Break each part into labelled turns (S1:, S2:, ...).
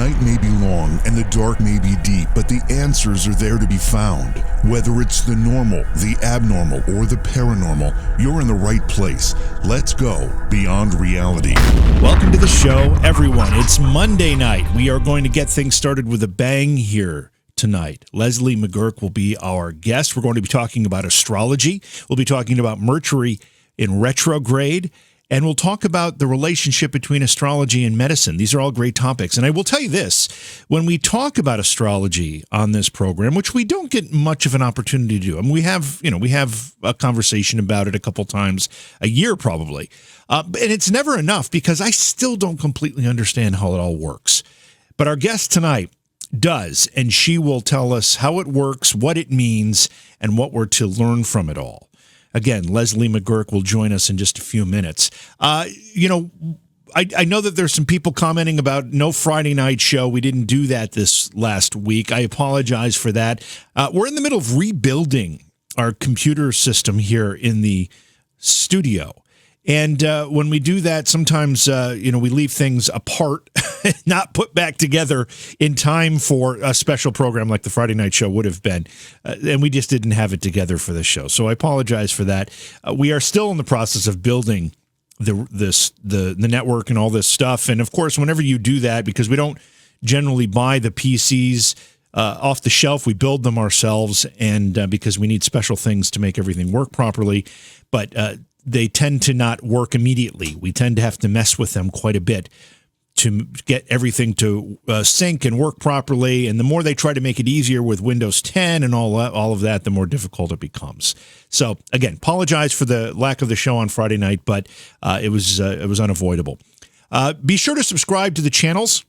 S1: night may be long and the dark may be deep, but the answers are there to be found. Whether it's the normal, the abnormal, or the paranormal, you're in the right place. Let's go beyond reality.
S2: Welcome to the show, everyone. It's Monday night. We are going to get things started with a bang here tonight. Leslie McGuirk will be our guest. We're going to be talking about astrology. We'll be talking about Mercury in retrograde. And we'll talk about the relationship between astrology and medicine. These are all great topics. And I will tell you this, when we talk about astrology on this program, which we don't get much of an opportunity to do, and we have a conversation about it a couple times a year probably. And it's never enough because I still don't completely understand how it all works. But our guest tonight does, and she will tell us how it works, what it means, and what we're to learn from it all. Again, Leslie McGuirk will join us in just a few minutes. I know that there's some people commenting about no Friday night show. We didn't do that this last week. I apologize for that. We're in the middle of rebuilding our computer system here in the studio. And when we do that, sometimes, we leave things apart, not put back together in time for a special program like the Friday night show would have been. And we just didn't have it together for the show. So I apologize for that. We are still in the process of building the network and all this stuff. And of course, whenever you do that, because we don't generally buy the PCs off the shelf, we build them ourselves. And because we need special things to make everything work properly. But they tend to not work immediately. We tend to have to mess with them quite a bit to get everything to sync and work properly. And the more they try to make it easier with Windows 10 and all of that, the more difficult it becomes. So again, apologize for the lack of the show on Friday night, but it was unavoidable. Be sure to subscribe to the channels.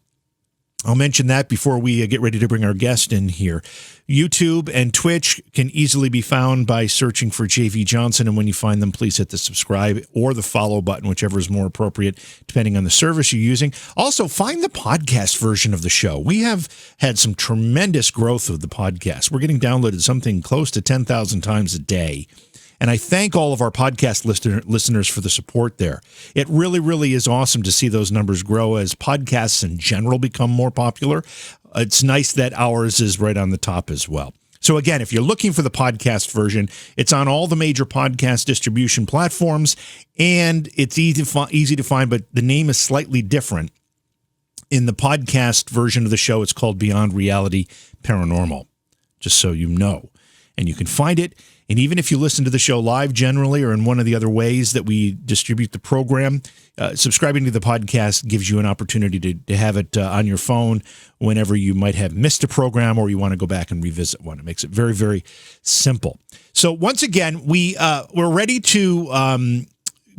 S2: I'll mention that before we get ready to bring our guest in here. YouTube and Twitch can easily be found by searching for JV Johnson. And when you find them, please hit the subscribe or the follow button, whichever is more appropriate, depending on the service you're using. Also, find the podcast version of the show. We have had some tremendous growth of the podcast. We're getting downloaded something close to 10,000 times a day. And I thank all of our podcast listeners for the support there. It really, really is awesome to see those numbers grow as podcasts in general become more popular. It's nice that ours is right on the top as well. So again, if you're looking for the podcast version, it's on all the major podcast distribution platforms, and it's easy to find, but the name is slightly different. In the podcast version of the show, it's called Beyond Reality Paranormal, just so you know. And you can find it. And even if you listen to the show live generally or in one of the other ways that we distribute the program, subscribing to the podcast gives you an opportunity to have it on your phone whenever you might have missed a program or you want to go back and revisit one. It makes it very, very simple. So once again, we're ready to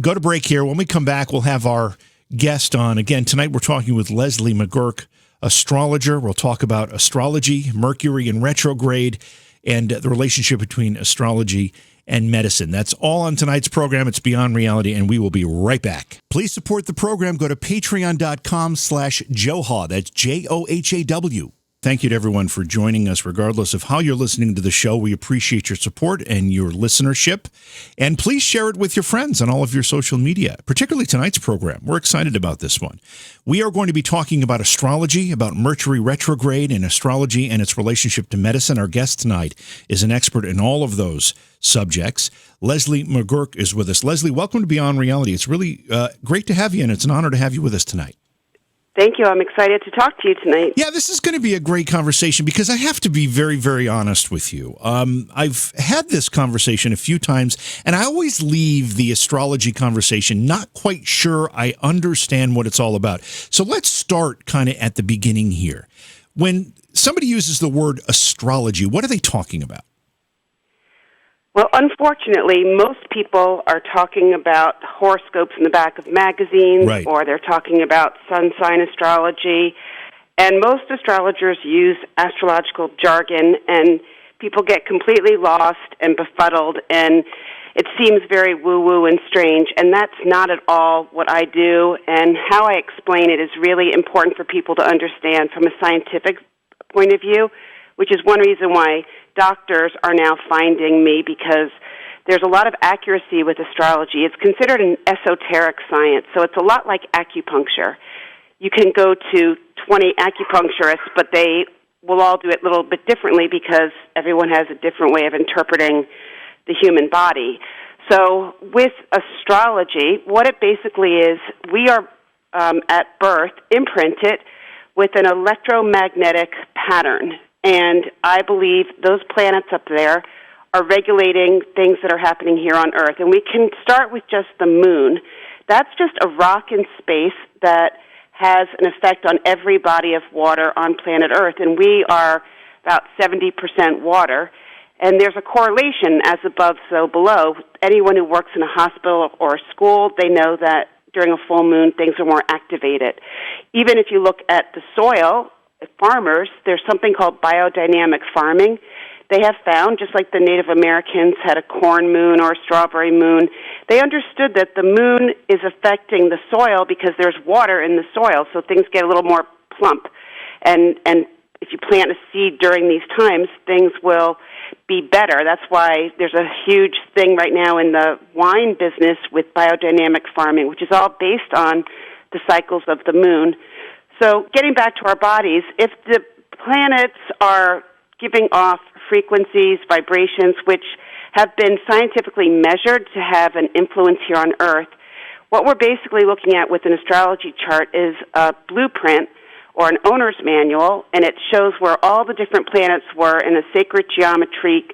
S2: go to break here. When we come back, we'll have our guest on. Again, tonight we're talking with Leslie McGuirk, astrologer. We'll talk about astrology, Mercury in retrograde, and the relationship between astrology and medicine. That's all on tonight's program. It's Beyond Reality, and we will be right back. Please support the program. Go to patreon.com/Johaw. That's JOHAW. Thank you to everyone for joining us, regardless of how you're listening to the show. We appreciate your support and your listenership. And please share it with your friends on all of your social media, particularly tonight's program. We're excited about this one. We are going to be talking about astrology, about Mercury retrograde and astrology and its relationship to medicine. Our guest tonight is an expert in all of those subjects. Leslie McGuirk is with us. Leslie, welcome to Beyond Reality. It's really great to have you, and it's an honor to have you with us tonight.
S3: Thank you. I'm excited to talk to you tonight.
S2: Yeah, this is going to be a great conversation because I have to be very, very honest with you. I've had this conversation a few times, and I always leave the astrology conversation not quite sure I understand what it's all about. So let's start kind of at the beginning here. When somebody uses the word astrology, what are they talking about?
S3: Well, unfortunately, most people are talking about horoscopes in the back of magazines,
S2: right,
S3: or they're talking about sun sign astrology, and most astrologers use astrological jargon, and people get completely lost and befuddled, and it seems very woo-woo and strange, and that's not at all what I do, and how I explain it is really important for people to understand from a scientific point of view, which is one reason why doctors are now finding me, because there's a lot of accuracy with astrology. It's considered an esoteric science, so it's a lot like acupuncture. you can go to 20 acupuncturists, but they will all do it a little bit differently because everyone has a different way of interpreting the human body. So with astrology, what it basically is, we are at birth imprinted with an electromagnetic pattern. And I believe those planets up there are regulating things that are happening here on Earth. And we can start with just the moon. That's just a rock in space that has an effect on every body of water on planet Earth. And we are about 70% water. And there's a correlation, as above, so below. Anyone who works in a hospital or a school, they know that during a full moon, things are more activated. Even if you look at the soil, farmers, there's something called biodynamic farming. They have found, just like the Native Americans had a corn moon or a strawberry moon, they understood that the moon is affecting the soil because there's water in the soil, so things get a little more plump. And if you plant a seed during these times, things will be better. That's why there's a huge thing right now in the wine business with biodynamic farming, which is all based on the cycles of the moon. So getting back to our bodies, if the planets are giving off frequencies, vibrations, which have been scientifically measured to have an influence here on Earth, what we're basically looking at with an astrology chart is a blueprint or an owner's manual, and it shows where all the different planets were in a sacred geometry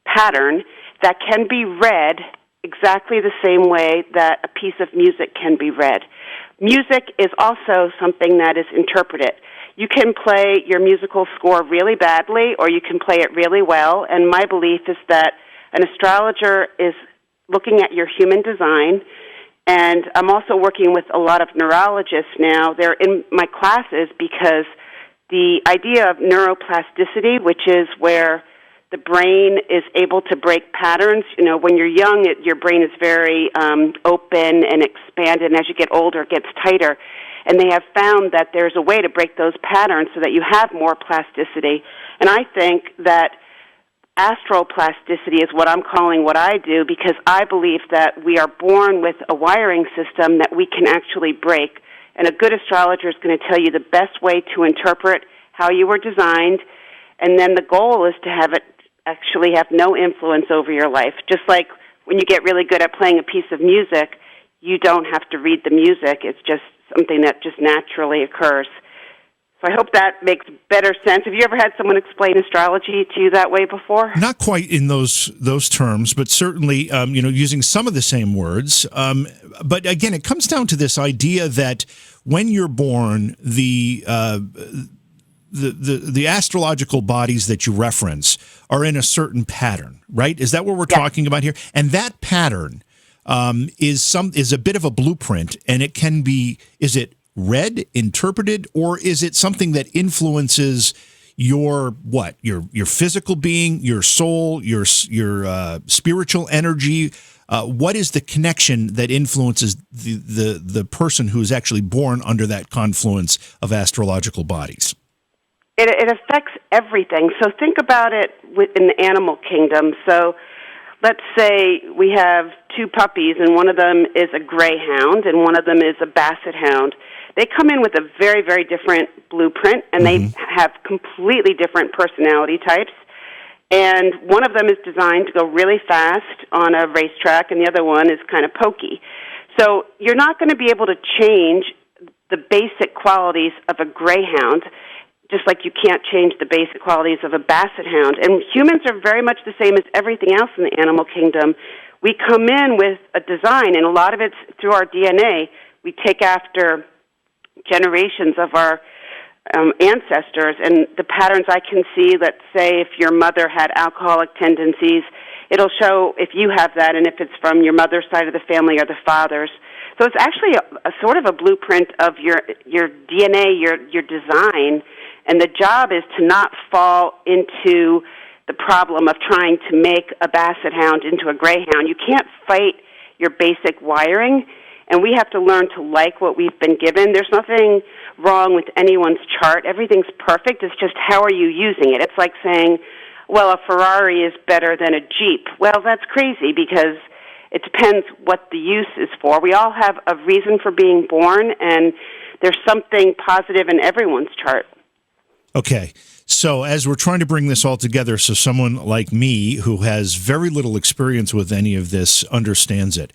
S3: pattern that can be read exactly the same way that a piece of music can be read. Music is also something that is interpreted. You can play your musical score really badly, or you can play it really well, and my belief is that an astrologer is looking at your human design. And I'm also working with a lot of neurologists now. They're in my classes because the idea of neuroplasticity, which is where the brain is able to break patterns. You know, when you're young, your brain is very open and expanded, and as you get older, it gets tighter. And they have found that there's a way to break those patterns so that you have more plasticity. And I think that astroplasticity is what I'm calling what I do, because I believe that we are born with a wiring system that we can actually break. And a good astrologer is going to tell you the best way to interpret how you were designed, and then the goal is to have it actually have no influence over your life. Just like when you get really good at playing a piece of music, you don't have to read the music. It's just something that just naturally occurs. So I hope that makes better sense. Have you ever had someone explain astrology to you that way before?
S2: Not quite in those terms, but certainly, using some of the same words. But again, it comes down to this idea that when you're born, the astrological bodies that you reference are in a certain pattern, right? Is that what we're talking about here? And that pattern is a bit of a blueprint, and it can be. Is it read, interpreted, or is it something that influences your physical being, your soul, your spiritual energy? What is the connection that influences the person who is actually born under that confluence of astrological bodies?
S3: It affects everything. So think about it in the animal kingdom. So let's say we have two puppies, and one of them is a greyhound, and one of them is a basset hound. They come in with a very, very different blueprint, and they have completely different personality types. And one of them is designed to go really fast on a racetrack, and the other one is kind of pokey. So you're not going to be able to change the basic qualities of a greyhound, just like you can't change the basic qualities of a basset hound. And humans are very much the same as everything else in the animal kingdom. We come in with a design, and a lot of it's through our DNA. We take after generations of our ancestors, and the patterns I can see, let's say if your mother had alcoholic tendencies, it'll show if you have that and if it's from your mother's side of the family or the father's. So it's actually a sort of a blueprint of your DNA, your design, and the job is to not fall into the problem of trying to make a basset hound into a greyhound. You can't fight your basic wiring, and we have to learn to like what we've been given. There's nothing wrong with anyone's chart. Everything's perfect. It's just how are you using it? It's like saying, well, a Ferrari is better than a Jeep. Well, that's crazy because it depends what the use is for. We all have a reason for being born, and there's something positive in everyone's chart.
S2: Okay. So as we're trying to bring this all together, so someone like me who has very little experience with any of this understands it.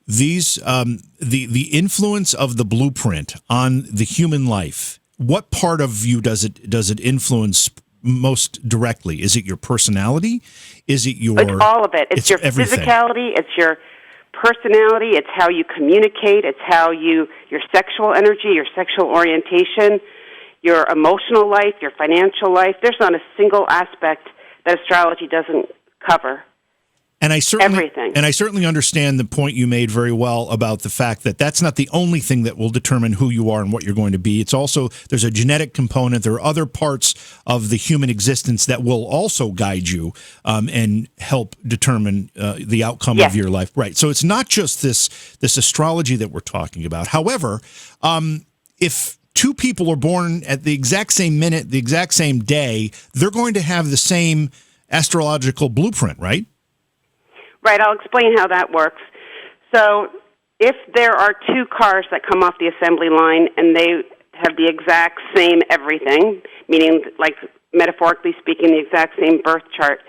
S2: These the influence of the blueprint on the human life. What part of you does it influence most directly? Is it your personality? Is it your?
S3: It's all of it. It's your
S2: everything.
S3: physicality. It's your personality. It's how you communicate. It's how your sexual energy, your sexual orientation, your emotional life, your financial life. There's not a single aspect that astrology doesn't cover.
S2: And I
S3: everything.
S2: certainly understand the point you made very well about the fact that that's not the only thing that will determine who you are and what you're going to be. It's also, there's a genetic component. There are other parts of the human existence that will also guide you and help determine the outcome of your life. Right. So it's not just this astrology that we're talking about. However, if two people are born at the exact same minute, the exact same day, they're going to have the same astrological blueprint, right?
S3: Right, I'll explain how that works. So if there are two cars that come off the assembly line and they have the exact same everything, meaning, like, metaphorically speaking, the exact same birth chart,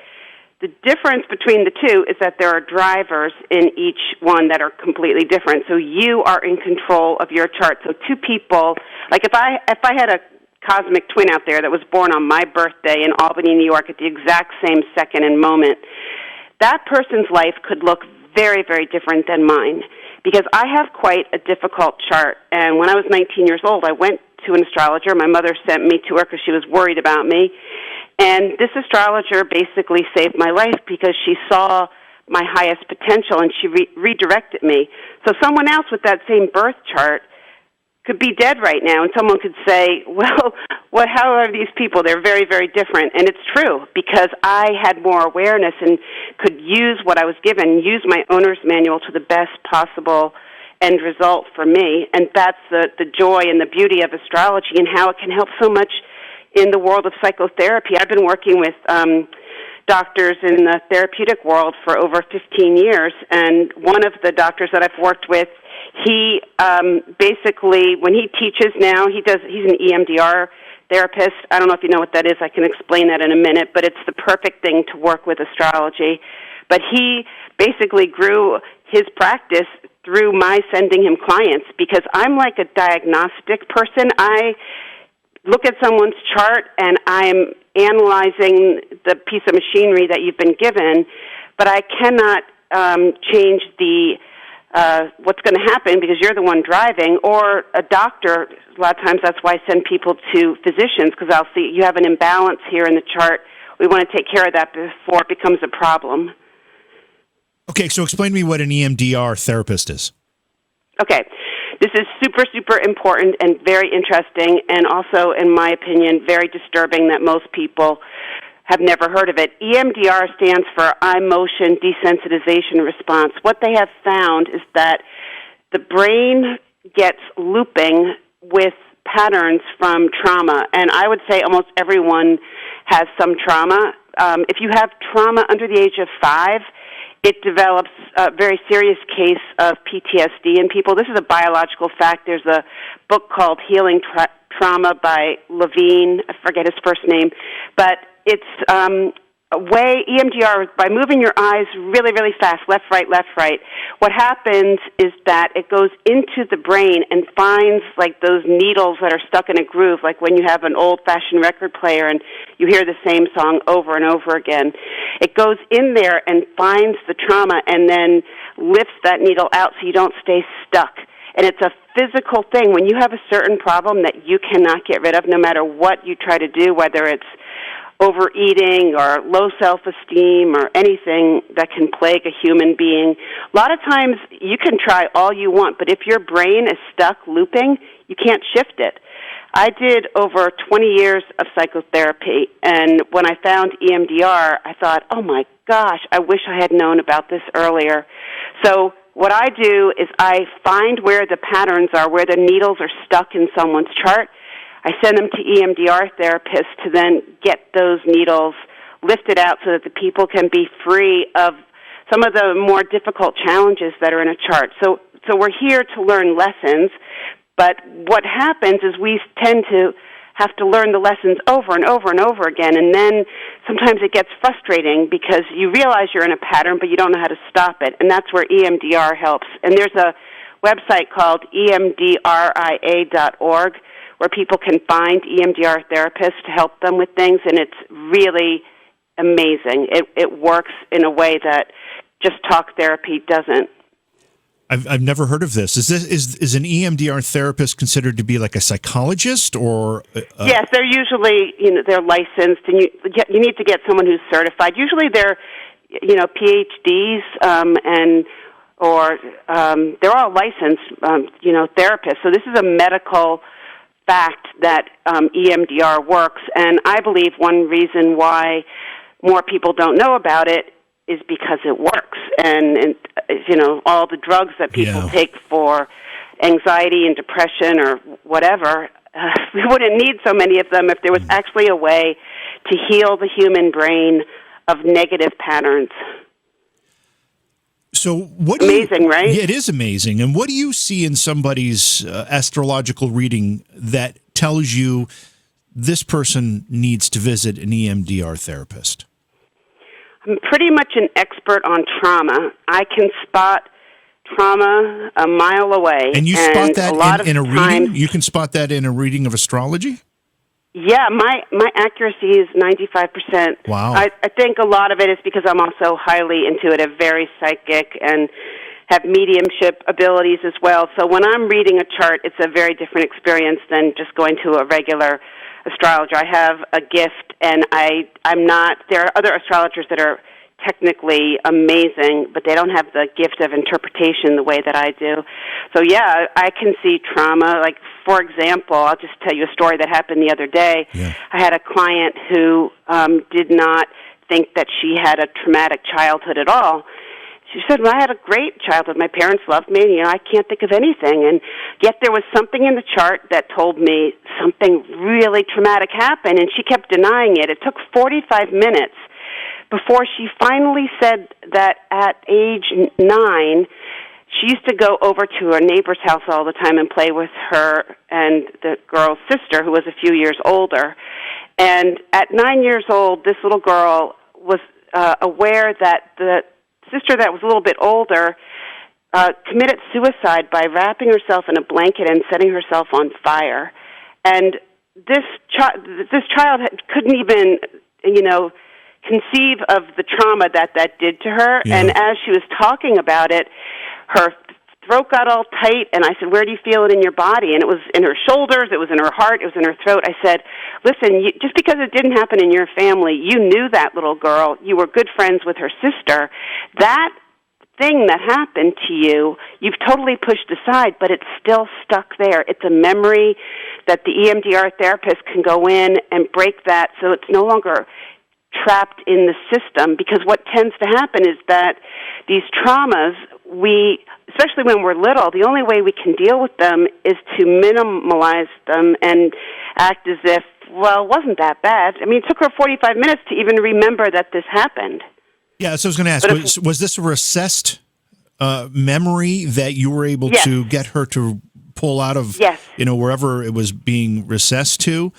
S3: the difference between the two is that there are drivers in each one that are completely different. So you are in control of your chart. So two people, like if I had a cosmic twin out there that was born on my birthday in Albany, New York at the exact same second and moment, that person's life could look very, very different than mine, because I have quite a difficult chart. And when I was 19 years old, I went to an astrologer. My mother sent me to her because she was worried about me. And this astrologer basically saved my life because she saw my highest potential and she redirected me. So someone else with that same birth chart could be dead right now, and someone could say, well, how are these people? They're very, very different. And it's true, because I had more awareness and could use what I was given, use my owner's manual to the best possible end result for me. And that's the joy and the beauty of astrology and how it can help so much in the world of psychotherapy. I've been working with doctors in the therapeutic world for over 15 years, and one of the doctors that I've worked with, he basically, when he teaches now, he's an EMDR therapist. I don't know if you know what that is. I can explain that in a minute, but it's the perfect thing to work with astrology. But he basically grew his practice through my sending him clients, because I'm like a diagnostic person. I look at someone's chart and I'm analyzing the piece of machinery that you've been given, but I cannot change the what's going to happen, because you're the one driving, or a doctor. A lot of times that's why I send people to physicians, because I'll see you have an imbalance here in the chart. We want to take care of that before it becomes a problem.
S2: Okay, so explain to me what an EMDR therapist is.
S3: Okay, this is super, super important and very interesting, and also, in my opinion, very disturbing that most people have never heard of it. EMDR stands for Eye Motion Desensitization Response. What they have found is that the brain gets looping with patterns from trauma, and I would say almost everyone has some trauma. If you have trauma under the age of 5, it develops a very serious case of PTSD in people. This is a biological fact. There's a book called Healing Trauma by Levine. I forget his first name, but it's a way, EMDR, by moving your eyes really, really fast, left, right. What happens is that it goes into the brain and finds like those needles that are stuck in a groove, like when you have an old-fashioned record player and you hear the same song over and over again. It goes in there and finds the trauma and then lifts that needle out so you don't stay stuck. And it's a physical thing. When you have a certain problem that you cannot get rid of, no matter what you try to do, whether it's overeating or low self-esteem or anything that can plague a human being, a lot of times you can try all you want, but if your brain is stuck looping, you can't shift it. I did over 20 years of psychotherapy, and when I found EMDR, I thought, oh my gosh, I wish I had known about this earlier. So what I do is I find where the patterns are, where the needles are stuck in someone's chart. I send them to EMDR therapists to then get those needles lifted out so that the people can be free of some of the more difficult challenges that are in a chart. So we're here to learn lessons, But what happens is we tend to have to learn the lessons over and over and over again, and then sometimes it gets frustrating because you realize you're in a pattern, but you don't know how to stop it, and that's where EMDR helps. And there's a website called EMDRIA.org where people can find EMDR therapists to help them with things, and it's really amazing. It works in a way that just talk therapy doesn't.
S2: I've never heard of this. Is an EMDR therapist considered to be like a psychologist, or?
S3: Yes, they're usually they're licensed, and you need to get someone who's certified. Usually they're PhDs or they're all licensed therapists. So this is a medical fact that EMDR works, and I believe one reason why more people don't know about it is because it works, and all the drugs that people take for anxiety and depression or whatever, we wouldn't need so many of them if there was actually a way to heal the human brain of negative patterns.
S2: So
S3: amazing, right?
S2: Yeah, it is amazing. And what do you see in somebody's astrological reading that tells you this person needs to visit an EMDR therapist?
S3: I'm pretty much an expert on trauma. I can spot trauma a mile away.
S2: And you spot that in a reading? You can spot that in a reading of astrology?
S3: Yeah, my accuracy is 95%.
S2: Wow.
S3: I think a lot of it is because I'm also highly intuitive, very psychic, and have mediumship abilities as well. So when I'm reading a chart, it's a very different experience than just going to a regular astrologer. I have a gift, and I'm not. There are other astrologers that are technically amazing, but they don't have the gift of interpretation the way that I do. So yeah, I can see trauma. Like, for example, I'll just tell you a story that happened the other day.
S2: Yeah.
S3: I had a client who did not think that she had a traumatic childhood at all. She said, well, I had a great childhood. My parents loved me. I can't think of anything. And yet there was something in the chart that told me something really traumatic happened, and she kept denying it. It took 45 minutes before she finally said that at age 9, she used to go over to her neighbor's house all the time and play with her and the girl's sister, who was a few years older. And at 9 years old, this little girl was aware that the sister that was a little bit older committed suicide by wrapping herself in a blanket and setting herself on fire. And this child couldn't even, conceive of the trauma that did to her. Yeah. And as she was talking about it, her throat got all tight, and I said, where do you feel it in your body? And it was in her shoulders, it was in her heart, it was in her throat. I said, listen, just because it didn't happen in your family, you knew that little girl, you were good friends with her sister, that thing that happened to you, you've totally pushed aside, but it's still stuck there. It's a memory that the EMDR therapist can go in and break that so it's no longer trapped in the system, because what tends to happen is that these traumas, especially when we're little, the only way we can deal with them is to minimalize them and act as if, well, it wasn't that bad. I mean, it took her 45 minutes to even remember that this happened.
S2: Yeah, so I was going to ask, was this a recessed memory that you were able to get her to pull out of, wherever it was being recessed to?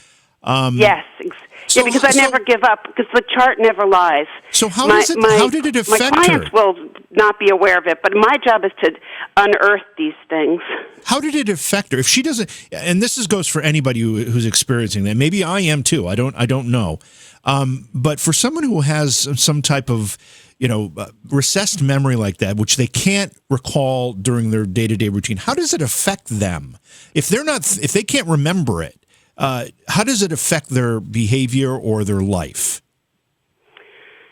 S3: Yes, because I never give up, because the chart never lies.
S2: So how did it affect her?
S3: My clients will not be aware of it, but my job is to unearth these things.
S2: How did it affect her? If she doesn't, and this goes for anybody who's experiencing that. Maybe I am too. I don't know. But for someone who has some type of recessed memory like that, which they can't recall during their day-to-day routine, how does it affect them? If they can't remember it, how does it affect their behavior or their life?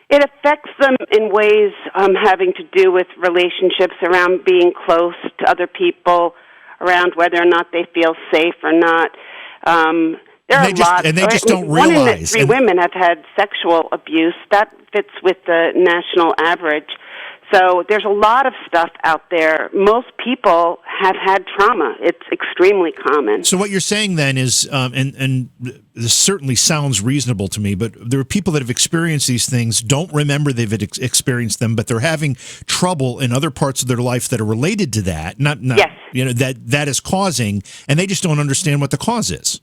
S3: It affects them in ways having to do with relationships, around being close to other people, around whether or not they feel safe or not. There are lots.
S2: And they just don't realize.
S3: 1 in 3 women have had sexual abuse. That fits with the national average. So there's a lot of stuff out there. Most people have had trauma. It's extremely common.
S2: So what you're saying then is, and this certainly sounds reasonable to me, but there are people that have experienced these things, don't remember they've experienced them, but they're having trouble in other parts of their life that are related to that. Not
S3: yes.
S2: That is causing, and they just don't understand what the cause is.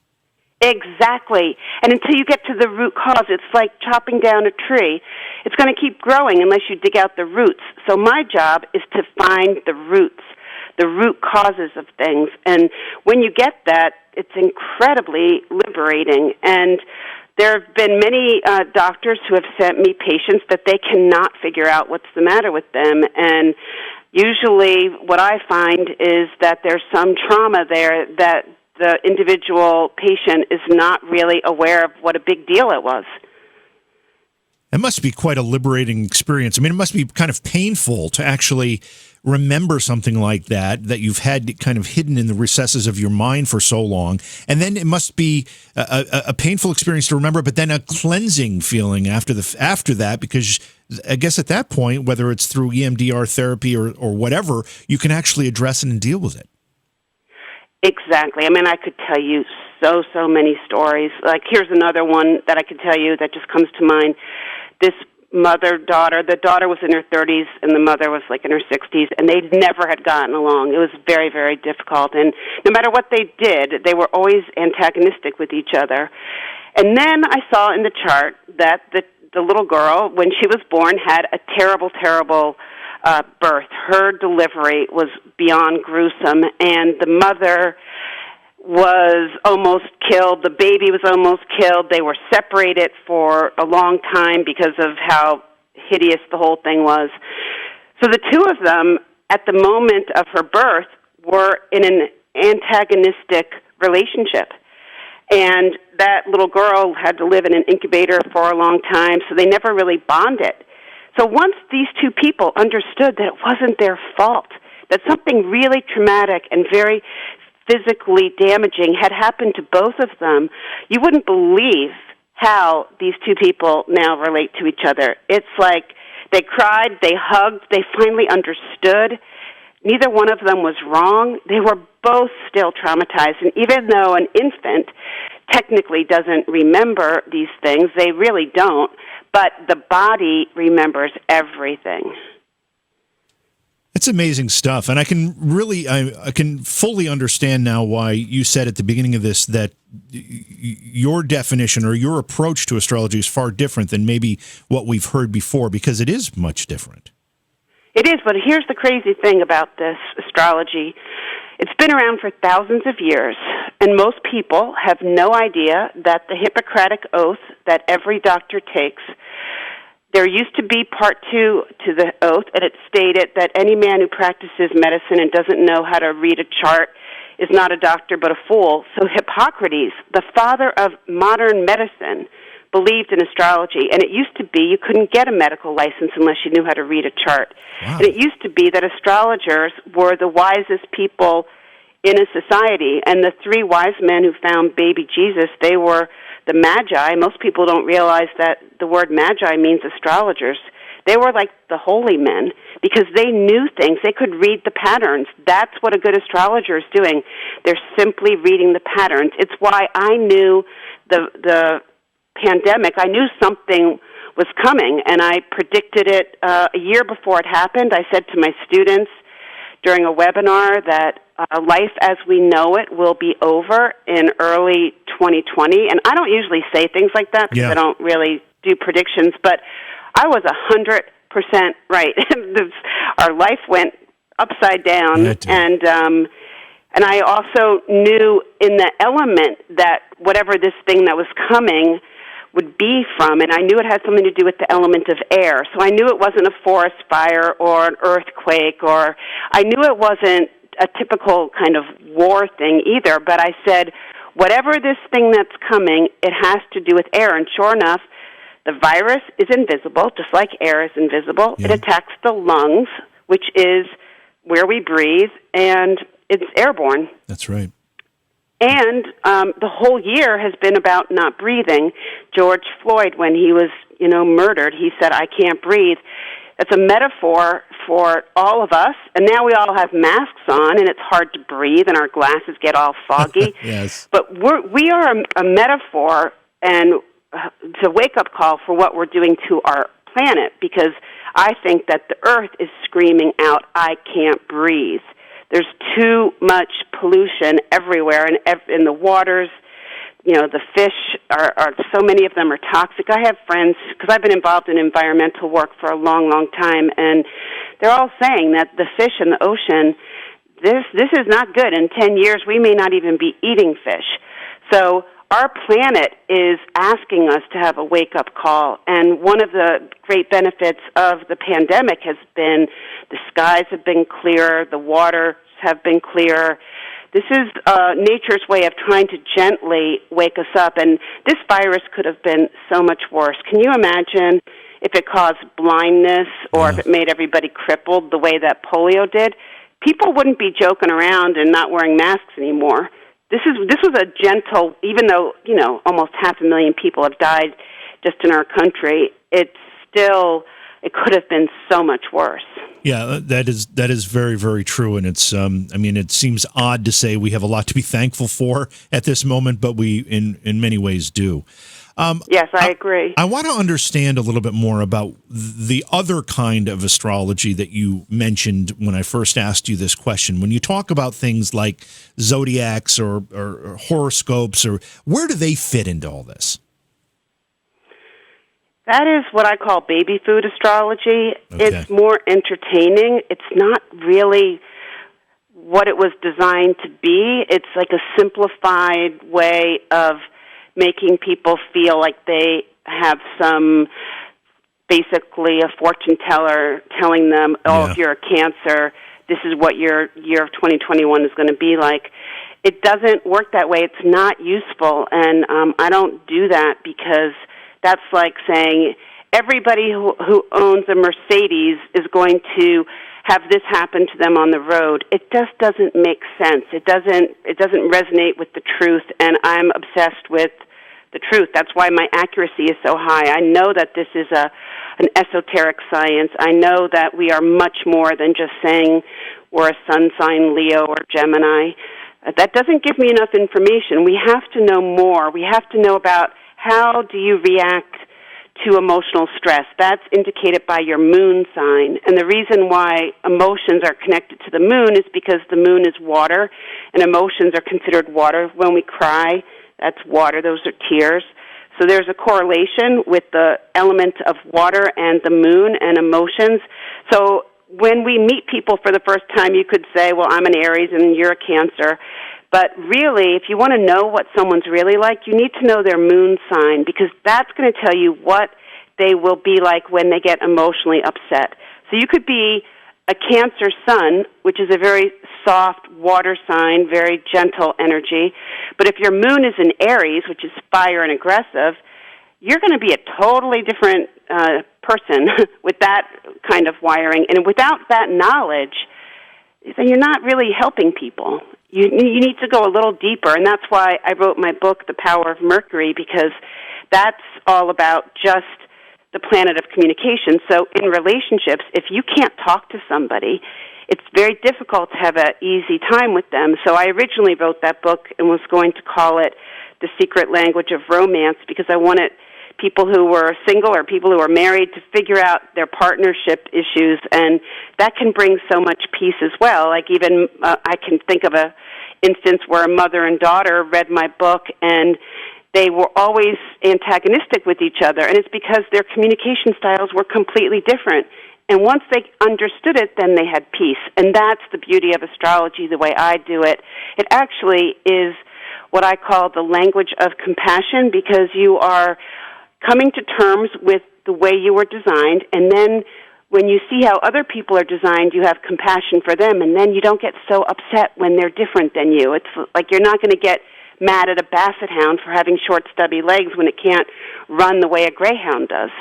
S3: Exactly. And until you get to the root cause, it's like chopping down a tree. It's going to keep growing unless you dig out the roots. So my job is to find the roots, the root causes of things. And when you get that, it's incredibly liberating. And there have been many doctors who have sent me patients that they cannot figure out what's the matter with them. And usually what I find is that there's some trauma there that the individual patient is not really aware of what a big deal it was.
S2: It must be quite a liberating experience. I mean, it must be kind of painful to actually remember something like that you've had kind of hidden in the recesses of your mind for so long. And then it must be a painful experience to remember, but then a cleansing feeling after that, because I guess at that point, whether it's through EMDR therapy or whatever, you can actually address it and deal with it.
S3: Exactly. I mean, I could tell you so many stories. Like, here's another one that I could tell you that just comes to mind. This mother-daughter, the daughter was in her 30s and the mother was like in her 60s, and they never had gotten along. It was very, very difficult. And no matter what they did, they were always antagonistic with each other. And then I saw in the chart that the little girl, when she was born, had a terrible, terrible birth. Her delivery was beyond gruesome, and the mother was almost killed. The baby was almost killed. They were separated for a long time because of how hideous the whole thing was. So the two of them, at the moment of her birth, were in an antagonistic relationship. And that little girl had to live in an incubator for a long time, so they never really bonded. So once these two people understood that it wasn't their fault, that something really traumatic and very physically damaging had happened to both of them, you wouldn't believe how these two people now relate to each other. It's like they cried, they hugged, they finally understood. Neither one of them was wrong. They were both still traumatized. And even though an infant technically doesn't remember these things, they really don't, but the body remembers everything.
S2: It's amazing stuff, and I can fully understand now why you said at the beginning of this that your definition or your approach to astrology is far different than maybe what we've heard before, because it is much different.
S3: It is, but here's the crazy thing about this astrology. It's been around for thousands of years, and most people have no idea that the Hippocratic oath that every doctor takes, there used to be part 2 to the oath, and it stated that any man who practices medicine and doesn't know how to read a chart is not a doctor but a fool. So Hippocrates, the father of modern medicine, believed in astrology, and it used to be you couldn't get a medical license unless you knew how to read a chart. Wow. And it used to be that astrologers were the wisest people in a society, and the 3 wise men who found baby Jesus, they were the Magi. Most people don't realize that the word Magi means astrologers. They were like the holy men because they knew things. They could read the patterns. That's what a good astrologer is doing. They're simply reading the patterns. It's why I knew the pandemic. I knew something was coming, and I predicted it a year before it happened. I said to my students during a webinar that life as we know it will be over in early 2020. And I don't usually say things like that because I don't really do predictions, but I was 100% right. Our life went upside down, and I also knew in the element that whatever this thing that was coming would be from, and I knew it had something to do with the element of air. So I knew it wasn't a forest fire or an earthquake, or I knew it wasn't a typical kind of war thing either, but I said, whatever this thing that's coming, it has to do with air. And sure enough, the virus is invisible, just like air is invisible. Yeah. It attacks the lungs, which is where we breathe, and it's airborne.
S2: That's right.
S3: And the whole year has been about not breathing. George Floyd, when he was, murdered, he said, I can't breathe. It's a metaphor for all of us, and now we all have masks on, and it's hard to breathe, and our glasses get all foggy.
S2: Yes.
S3: But we are a metaphor, and it's a wake-up call for what we're doing to our planet, because I think that the Earth is screaming out, I can't breathe. There's too much pollution everywhere, and in the waters. You know, the fish are so many of them are toxic. I have friends, because I've been involved in environmental work for a long, long time, and they're all saying that the fish in the ocean, this is not good. In 10 years, we may not even be eating fish. So our planet is asking us to have a wake-up call, and one of the great benefits of the pandemic has been the skies have been clearer, the waters have been clearer. This is nature's way of trying to gently wake us up, and this virus could have been so much worse. Can you imagine if it caused blindness or if it made everybody crippled the way that polio did? People wouldn't be joking around and not wearing masks anymore. This was a gentle, even though, you know, almost 500,000 people have died just in our country, it could have been so much worse.
S2: Yeah, that is very, very true, and it's I mean, it seems odd to say we have a lot to be thankful for at this moment, but we in many ways do.
S3: Yes, I agree.
S2: I want to understand a little bit more about the other kind of astrology that you mentioned when I first asked you this question. When you talk about things like zodiacs or horoscopes, or where do they fit into all this?
S3: That is what I call baby food astrology.
S2: Okay.
S3: It's more entertaining. It's not really what it was designed to be. It's like a simplified way of making people feel like they have basically a fortune teller telling them, if you're a Cancer, this is what your year of 2021 is going to be like. It doesn't work that way. It's not useful, and I don't do that because that's like saying everybody who owns a Mercedes is going to have this happen to them on the road. It just doesn't make sense. It doesn't resonate with the truth, and I'm obsessed with the truth. That's why my accuracy is so high. I know that this is an esoteric science. I know that we are much more than just saying we're a sun sign, Leo or Gemini. That doesn't give me enough information. We have to know more. We have to know about how do you react to emotional stress. That's indicated by your moon sign. And the reason why emotions are connected to the moon is because the moon is water, and emotions are considered water. When we cry, that's water. Those are tears. So there's a correlation with the element of water and the moon and emotions. So when we meet people for the first time, you could say, well, I'm an Aries and you're a Cancer. But really, if you want to know what someone's really like, you need to know their moon sign, because that's going to tell you what they will be like when they get emotionally upset. So you could be a Cancer sun, which is a very soft water sign, very gentle energy. But if your moon is in Aries, which is fire and aggressive, you're going to be a totally different person with that kind of wiring. And without that knowledge, then you're not really helping people. You need to go a little deeper, and that's why I wrote my book, The Power of Mercury, because that's all about just the planet of communication. So in relationships, if you can't talk to somebody, it's very difficult to have an easy time with them. So I originally wrote that book and was going to call it The Secret Language of Romance, because I wanted people who were single or people who are married to figure out their partnership issues, and that can bring so much peace as well. Like even I can think of a instance where a mother and daughter read my book, and they were always antagonistic with each other, and it's because their communication styles were completely different. And once they understood it, then they had peace. And that's the beauty of astrology, the way I do it. It actually is what I call the language of compassion, because you are coming to terms with the way you were designed, and then when you see how other people are designed, you have compassion for them, and then you don't get so upset when they're different than you. It's like you're not going to get mad at a basset hound for having short, stubby legs when it can't run the way a greyhound does.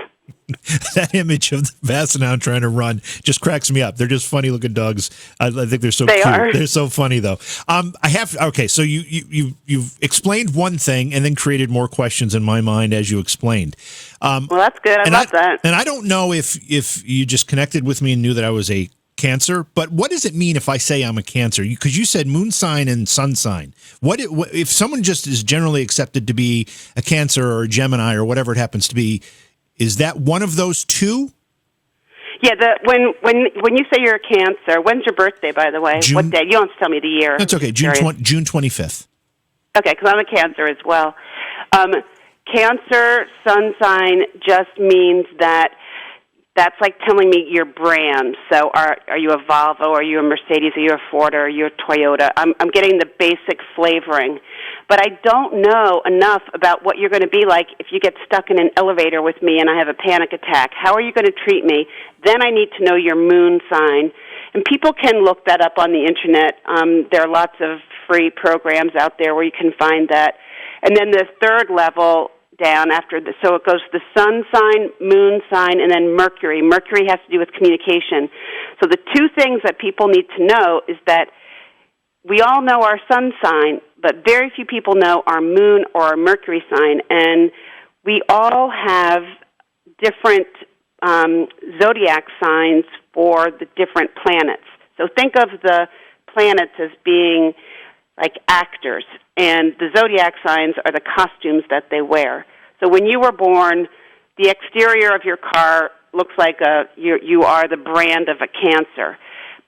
S2: That image of the basset hound trying to run just cracks me up. They're just funny looking dogs. I think they're so
S3: They
S2: cute.
S3: are.
S2: They're so funny though. So you've explained one thing and then created more questions in my mind as you explained.
S3: Well, that's good. I love that.
S2: And I don't know if you just connected with me and knew that I was a Cancer, but what does it mean if I say I'm a Cancer? Because you said moon sign and sun sign. What if someone just is generally accepted to be a Cancer or a Gemini or whatever it happens to be? Is that one of those two?
S3: Yeah. When you say you're a Cancer, when's your birthday, by the way?
S2: June,
S3: what day? You don't have to tell me the year.
S2: That's okay. June 25th.
S3: Okay, because I'm a Cancer as well. Cancer sun sign just means that's like telling me your brand. So are you a Volvo? Are you a Mercedes? Are you a Ford? Or are you a Toyota? I'm getting the basic flavoring. But I don't know enough about what you're going to be like if you get stuck in an elevator with me and I have a panic attack. How are you going to treat me? Then I need to know your moon sign. And people can look that up on the Internet. There are lots of free programs out there where you can find that. And then the third level down after so it goes the sun sign, moon sign, and then Mercury. Mercury has to do with communication. So the two things that people need to know is that we all know our sun sign, but very few people know our moon or our Mercury sign, and we all have different zodiac signs for the different planets. So think of the planets as being like actors, and the zodiac signs are the costumes that they wear. So when you were born, the exterior of your car looks like you are the brand of a Cancer.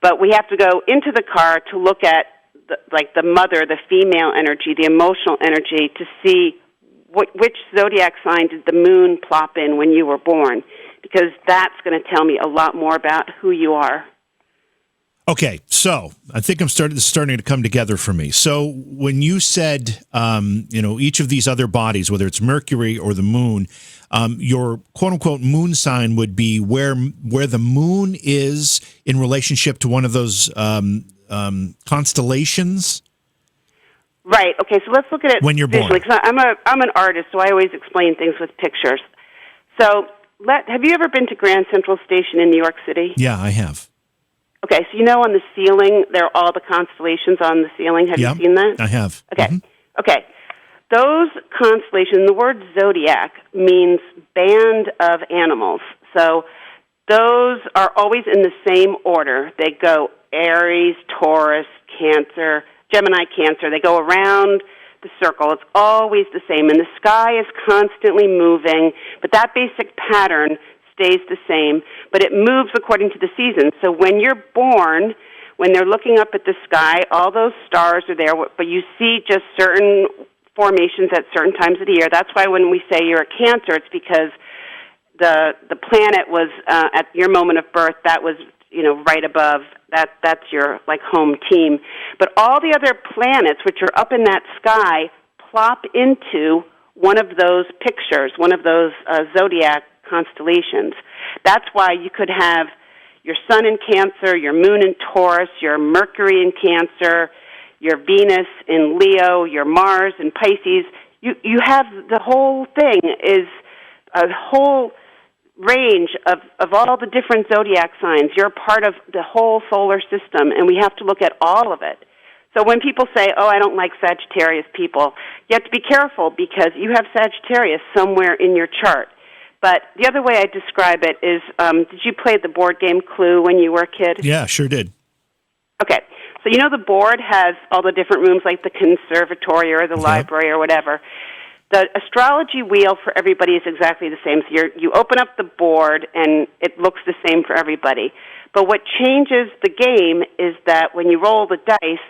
S3: But we have to go into the car to look at the mother, the female energy, the emotional energy, to see which zodiac sign did the moon plop in when you were born, because that's going to tell me a lot more about who you are.
S2: Okay, so I think this is starting to come together for me. So when you said, each of these other bodies, whether it's Mercury or the moon, your quote-unquote moon sign would be where the moon is in relationship to one of those constellations?
S3: Right. Okay, so let's look at it
S2: when you're
S3: visually,
S2: born.
S3: Because I'm an artist, so I always explain things with pictures. So have you ever been to Grand Central Station in New York City?
S2: Yeah, I have.
S3: Okay, so on the ceiling, there are all the constellations on the ceiling. Have you seen that?
S2: I have.
S3: Okay.
S2: Mm-hmm.
S3: Okay. Those constellations, the word zodiac means band of animals. So those are always in the same order. They go Aries, Taurus, Cancer, Gemini, Cancer. They go around the circle. It's always the same. And the sky is constantly moving, but that basic pattern stays the same, but it moves according to the seasons. So when you're born, when they're looking up at the sky, all those stars are there, but you see just certain formations at certain times of the year. That's why when we say you're a Cancer, it's because the planet was at your moment of birth, that was right above. That's your home team. But all the other planets, which are up in that sky, plop into one of those pictures, one of those zodiac constellations. That's why you could have your sun in Cancer, your moon in Taurus, your Mercury in Cancer, your Venus in Leo, your Mars in Pisces. You have the whole thing is a whole range of all the different zodiac signs. You're a part of the whole solar system, and we have to look at all of it. So when people say, I don't like Sagittarius people, you have to be careful because you have Sagittarius somewhere in your chart. But the other way I describe it is, did you play the board game Clue when you were a kid?
S2: Yeah, sure did.
S3: Okay. So the board has all the different rooms like the conservatory or the library or whatever. The astrology wheel for everybody is exactly the same. So you open up the board and it looks the same for everybody. But what changes the game is that when you roll the dice,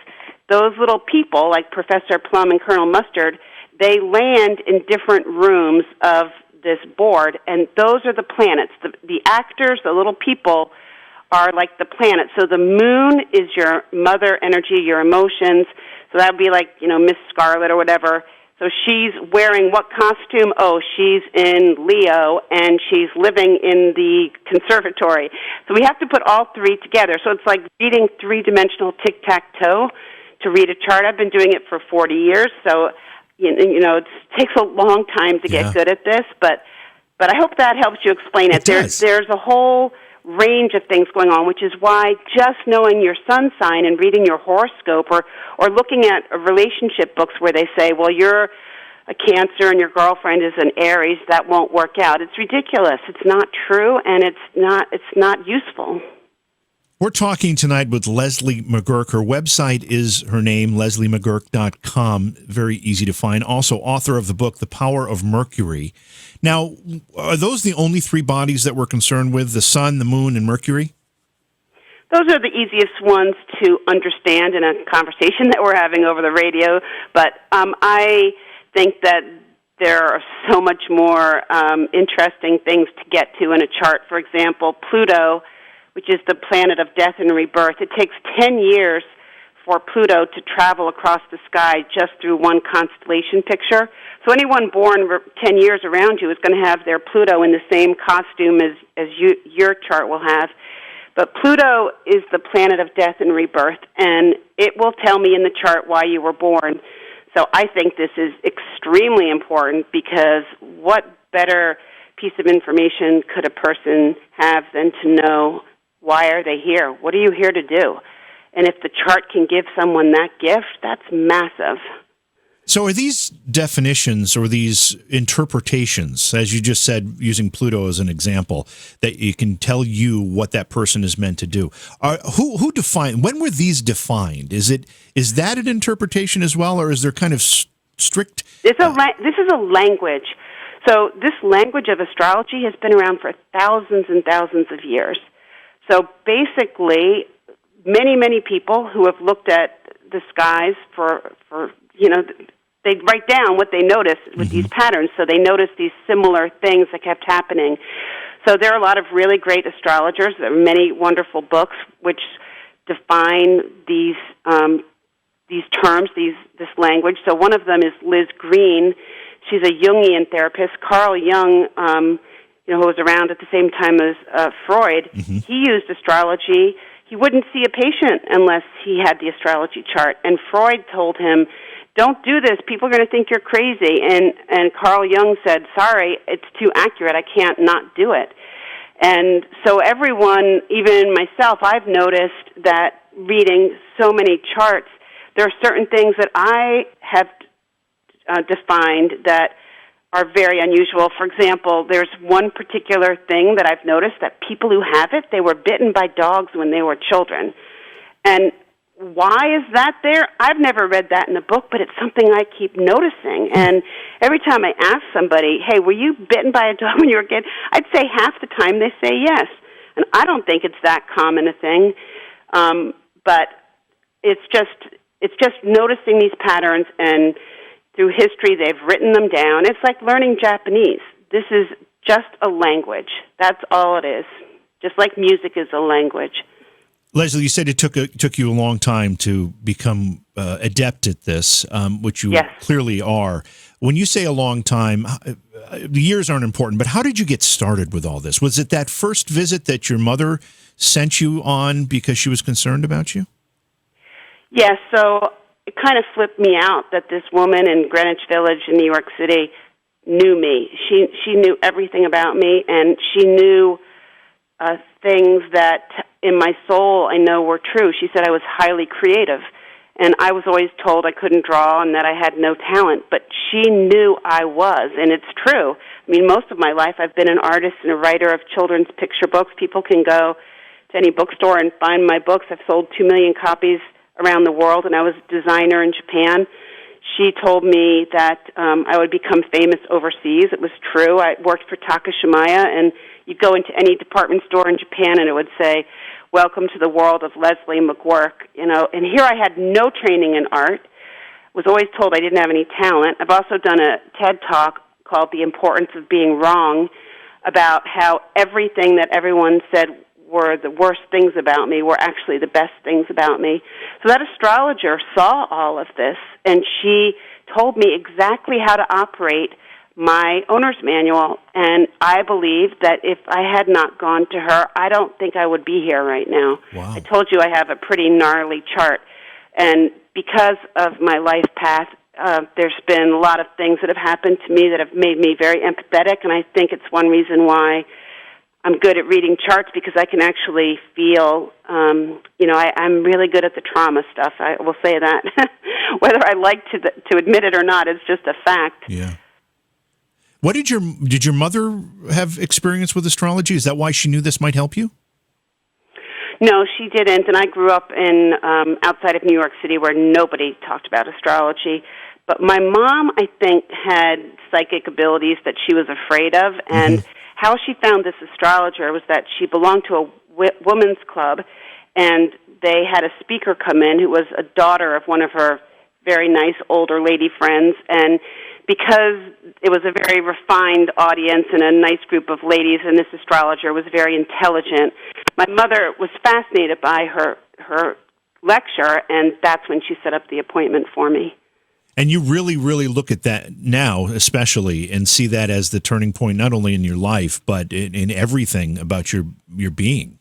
S3: those little people like Professor Plum and Colonel Mustard, they land in different rooms of this board, and those are the planets. The actors, the little people, are like the planets. So the moon is your mother energy, your emotions. So that would be like, Miss Scarlet or whatever. So she's wearing what costume? Oh, she's in Leo, and she's living in the conservatory. So we have to put all three together. So it's like reading three-dimensional tic-tac-toe to read a chart. I've been doing it for 40 years, so it takes a long time to get good at this, but But I hope that helps you explain it. There's a whole range of things going on, which is why just knowing your sun sign and reading your horoscope or looking at relationship books where they say, well, you're a Cancer and your girlfriend is an Aries, that won't work out. It's ridiculous. It's not true, and it's not useful.
S2: We're talking tonight with Leslie McGuirk. Her website is her name, lesliemcguirk.com. Very easy to find. Also, author of the book, The Power of Mercury. Now, are those the only three bodies that we're concerned with, the sun, the moon, and Mercury?
S3: Those are the easiest ones to understand in a conversation that we're having over the radio, but I think that there are so much more interesting things to get to in a chart. For example, Pluto, which is the planet of death and rebirth. It takes 10 years for Pluto to travel across the sky just through one constellation picture. So anyone born 10 years around you is going to have their Pluto in the same costume as your chart will have. But Pluto is the planet of death and rebirth, and it will tell me in the chart why you were born. So I think this is extremely important, because what better piece of information could a person have than to know why are they here? What are you here to do? And if the chart can give someone that gift, that's massive.
S2: So are these definitions or these interpretations, as you just said, using Pluto as an example, that you can tell you what that person is meant to do? Who defined? When were these defined? Is that an interpretation as well, or is there kind of strict?
S3: This is a language. So this language of astrology has been around for thousands and thousands of years. So basically, many people who have looked at the skies for they write down what they notice with these patterns. So they notice these similar things that kept happening. So there are a lot of really great astrologers. There are many wonderful books which define these terms, this language. So one of them is Liz Green. She's a Jungian therapist. Carl Jung, who was around at the same time as Freud, he used astrology. He wouldn't see a patient unless he had the astrology chart. And Freud told him, don't do this. People are going to think you're crazy. And Carl Jung said, sorry, it's too accurate. I can't not do it. And so everyone, even myself, I've noticed that reading so many charts, there are certain things that I have defined that are very unusual. For example, there's one particular thing that I've noticed, that people who have it, they were bitten by dogs when they were children. And why is that there? I've never read that in a book, but it's something I keep noticing. And every time I ask somebody, hey, were you bitten by a dog when you were a kid? I'd say half the time they say yes. And I don't think it's that common a thing. But it's just noticing these patterns, and through history they've written them down. It's like learning Japanese. This is just a language. That's all it is. Just like music is a language.
S2: Leslie, you said it took you a long time to become adept at this, which you clearly are. When you say a long time, the years aren't important, but how did you get started with all this? Was it that first visit that your mother sent you on because she was concerned about you? Yes,
S3: so it kind of flipped me out that this woman in Greenwich Village in New York City knew me. She knew everything about me, and she knew things that in my soul I know were true. She said I was highly creative, and I was always told I couldn't draw and that I had no talent, but she knew I was, and it's true. I mean, most of my life I've been an artist and a writer of children's picture books. People can go to any bookstore and find my books. I've sold 2 million copies around the world, and I was a designer in Japan. She told me that I would become famous overseas. It was true. I worked for Takashimaya, and you'd go into any department store in Japan, and it would say, welcome to the world of Leslie McGuirk. And here I had no training in art, was always told I didn't have any talent. I've also done a TED Talk called The Importance of Being Wrong, about how everything that everyone said were the worst things about me were actually the best things about me. So that astrologer saw all of this, and she told me exactly how to operate my owner's manual, and I believe that if I had not gone to her, I don't think I would be here right now.
S2: Wow.
S3: I told you I have a pretty gnarly chart, and because of my life path, there's been a lot of things that have happened to me that have made me very empathetic, and I think it's one reason why I'm good at reading charts, because I can actually feel, I'm really good at the trauma stuff. I will say that. Whether I like to admit it or not, it's just a fact.
S2: Yeah. What did your mother have experience with astrology? Is that why she knew this might help you?
S3: No, she didn't, and I grew up in outside of New York City where nobody talked about astrology. But my mom, I think, had psychic abilities that she was afraid of, and how she found this astrologer was that she belonged to a women's club, and they had a speaker come in who was a daughter of one of her very nice older lady friends, and because it was a very refined audience and a nice group of ladies, and this astrologer was very intelligent, my mother was fascinated by her lecture, and that's when she set up the appointment for me.
S2: And you really, really look at that now, especially, and see that as the turning point, not only in your life, but in everything about your being.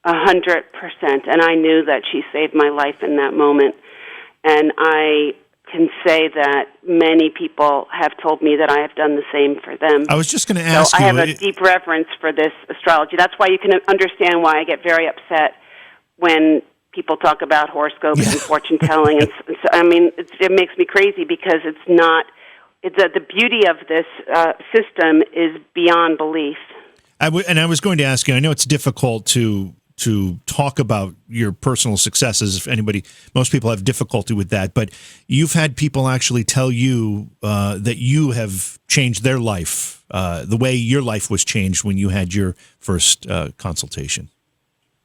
S3: 100%. And I knew that she saved my life in that moment. And I can say that many people have told me that I have done the same for them.
S2: I was just going to ask
S3: you.
S2: I
S3: have a deep reverence for this astrology. That's why you can understand why I get very upset when people talk about horoscopes and fortune telling. And so, I mean, it makes me crazy because it's not. The beauty of this system is beyond belief.
S2: And I was going to ask you. I know it's difficult to talk about your personal successes. If most people have difficulty with that. But you've had people actually tell you that you have changed their life, the way your life was changed when you had your first consultation.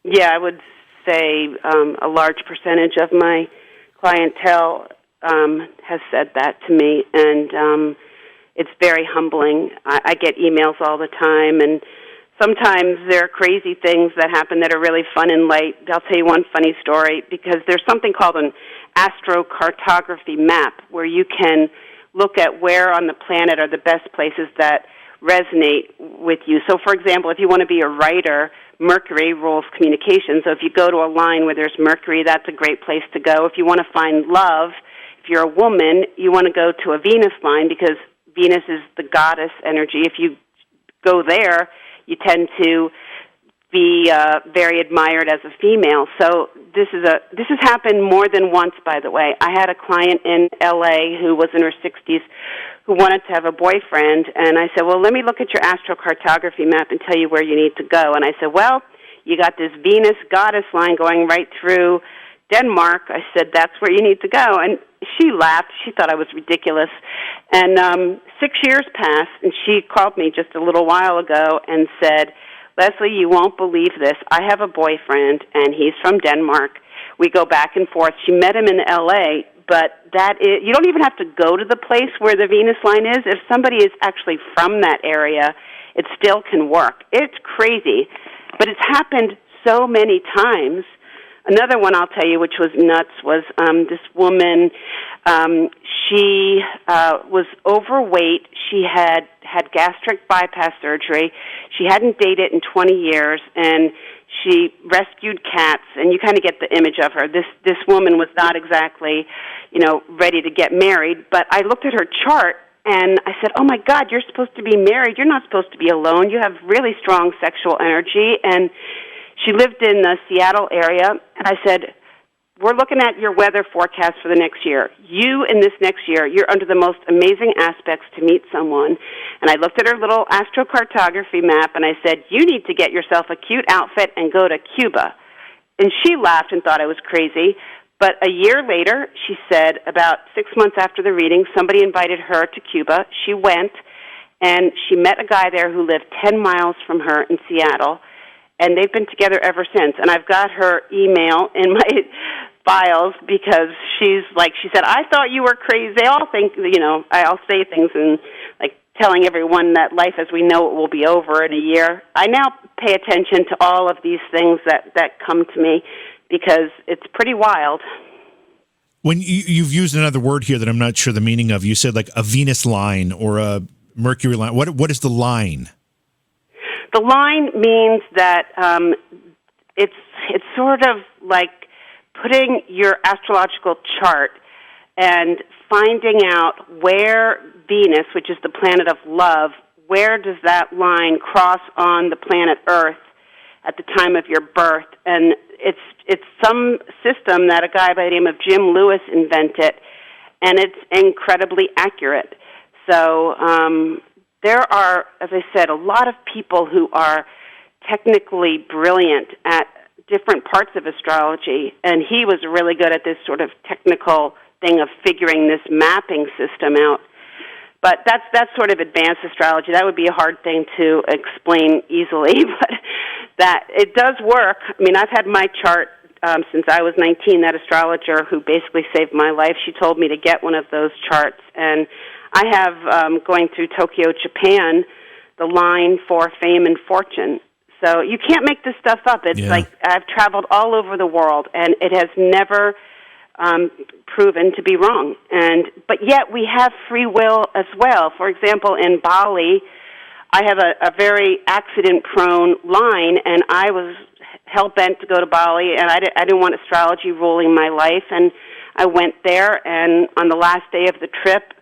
S2: Yeah,
S3: I would say a large percentage of my clientele has said that to me, and it's very humbling. I get emails all the time, and sometimes there are crazy things that happen that are really fun and light. I'll tell you one funny story, because there's something called an astrocartography map, where you can look at where on the planet are the best places that resonate with you. So, for example, if you want to be a writer, Mercury rules communication. So if you go to a line where there's Mercury, that's a great place to go. If you want to find love, if you're a woman, you want to go to a Venus line, because Venus is the goddess energy. If you go there, you tend to be very admired as a female. So this has happened more than once, by the way. I had a client in L.A. who was in her 60s who wanted to have a boyfriend, and I said, well, let me look at your astrocartography map and tell you where you need to go. And I said, well, you got this Venus goddess line going right through Denmark. I said, that's where you need to go. And she laughed. She thought I was ridiculous. And 6 years passed, and she called me just a little while ago and said, Leslie, you won't believe this. I have a boyfriend, and he's from Denmark. We go back and forth. She met him in L.A., but you don't even have to go to the place where the Venus line is. If somebody is actually from that area, it still can work. It's crazy, but it's happened so many times. Another one I'll tell you, which was nuts, was this woman. She was overweight. She had gastric bypass surgery. She hadn't dated in 20 years, and she rescued cats. And you kind of get the image of her. This woman was not exactly, ready to get married. But I looked at her chart, and I said, oh, my God, you're supposed to be married. You're not supposed to be alone. You have really strong sexual energy. And she lived in the Seattle area, and I said, we're looking at your weather forecast for the next year. You, in this next year, you're under the most amazing aspects to meet someone. And I looked at her little astrocartography map, and I said, you need to get yourself a cute outfit and go to Cuba. And she laughed and thought I was crazy. But a year later, she said, about 6 months after the reading, somebody invited her to Cuba. She went, and she met a guy there who lived 10 miles from her in Seattle. And they've been together ever since. And I've got her email in my files, because she said, I thought you were crazy. They all think, I'll say things and telling everyone that life as we know it will be over in a year. I now pay attention to all of these things that come to me, because it's pretty wild.
S2: When you've used another word here that I'm not sure the meaning of, you said like a Venus line or a Mercury line. What is the line?
S3: The line means that it's sort of like putting your astrological chart and finding out where Venus, which is the planet of love, where does that line cross on the planet Earth at the time of your birth? And it's some system that a guy by the name of Jim Lewis invented, and it's incredibly accurate. So there are, as I said, a lot of people who are technically brilliant at different parts of astrology, and he was really good at this sort of technical thing of figuring this mapping system out. But that's sort of advanced astrology. That would be a hard thing to explain easily, but that it does work. I mean, I've had my chart since I was 19. That astrologer who basically saved my life, she told me to get one of those charts. And I have, going through Tokyo, Japan, the line for fame and fortune. So you can't make this stuff up. It's like I've traveled all over the world, and it has never proven to be wrong. But yet we have free will as well. For example, in Bali, I have a very accident-prone line, and I was hell-bent to go to Bali, and I didn't want astrology ruling my life, and I went there, and on the last day of the trip,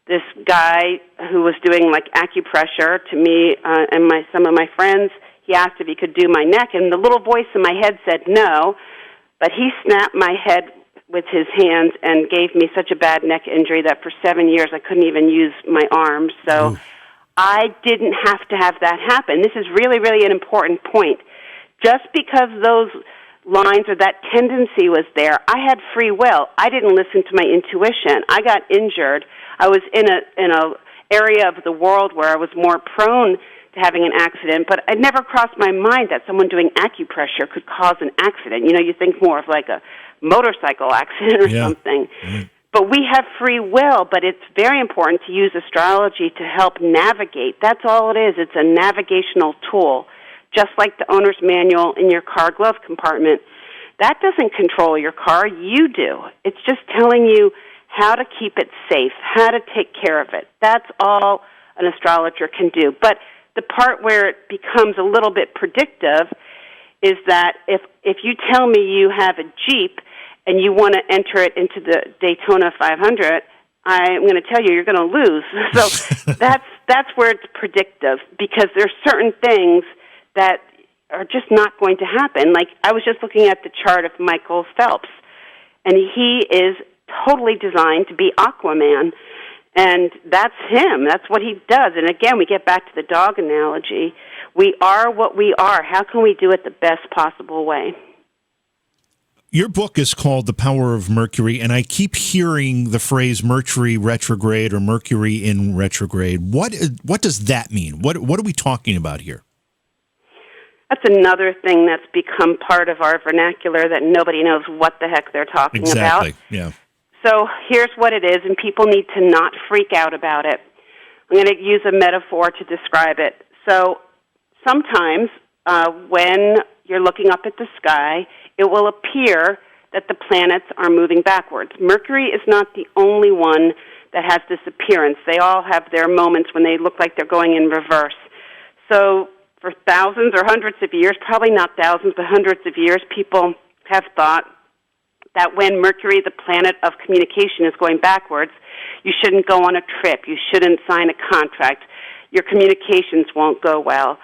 S3: this guy who was doing like acupressure to me and some of my friends, he asked if he could do my neck, and the little voice in my head said no, but he snapped my head with his hands and gave me such a bad neck injury that for 7 years I couldn't even use my arms. So I didn't have to have that happen. This is really, really an important point. Just because those lines or that tendency was there, I had free will. I didn't listen to my intuition. I got injured. I was in a area of the world where I was more prone to having an accident, but it never crossed my mind that someone doing acupressure could cause an accident. You know, you think more of like a motorcycle accident or something. Mm-hmm. But we have free will, but it's very important to use astrology to help navigate. That's all it is. It's a navigational tool, just like the owner's manual in your car glove compartment. That doesn't control your car. You do. It's just telling you how to keep it safe, how to take care of it. That's all an astrologer can do. But the part where it becomes a little bit predictive is that if you tell me you have a Jeep and you want to enter it into the Daytona 500, I'm going to tell you you're going to lose. So that's where it's predictive, because there's certain things that are just not going to happen. Like, I was just looking at the chart of Michael Phelps, and he is totally designed to be Aquaman, and that's him. That's what he does. And again, we get back to the dog analogy. We are what we are. How can we do it the best possible way?
S2: Your book is called The Power of Mercury, and I keep hearing the phrase Mercury retrograde or Mercury in retrograde. What does that mean? What are we talking about here?
S3: That's another thing that's become part of our vernacular that nobody knows what the heck they're talking about.
S2: Exactly, yeah.
S3: So here's what it is, and people need to not freak out about it. I'm going to use a metaphor to describe it. So sometimes when you're looking up at the sky, it will appear that the planets are moving backwards. Mercury is not the only one that has this appearance. They all have their moments when they look like they're going in reverse. So for thousands or hundreds of years, probably not thousands, but hundreds of years, people have thought that when Mercury, the planet of communication, is going backwards, you shouldn't go on a trip, you shouldn't sign a contract, your communications won't go well.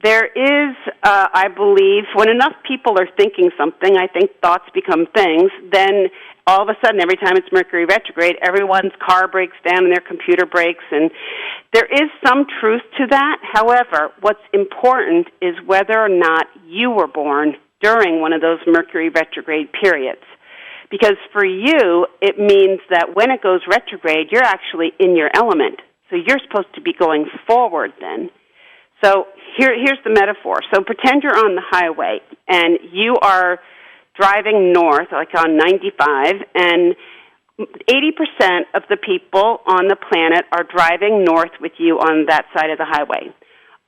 S3: There is, I believe, when enough people are thinking something, I think thoughts become things, then all of a sudden, every time it's Mercury retrograde, everyone's car breaks down and their computer breaks, and there is some truth to that. However, what's important is whether or not you were born during one of those Mercury retrograde periods. Because for you, it means that when it goes retrograde, you're actually in your element. So you're supposed to be going forward then. So here's the metaphor. So pretend you're on the highway, and you are driving north, like on 95, and 80% of the people on the planet are driving north with you on that side of the highway.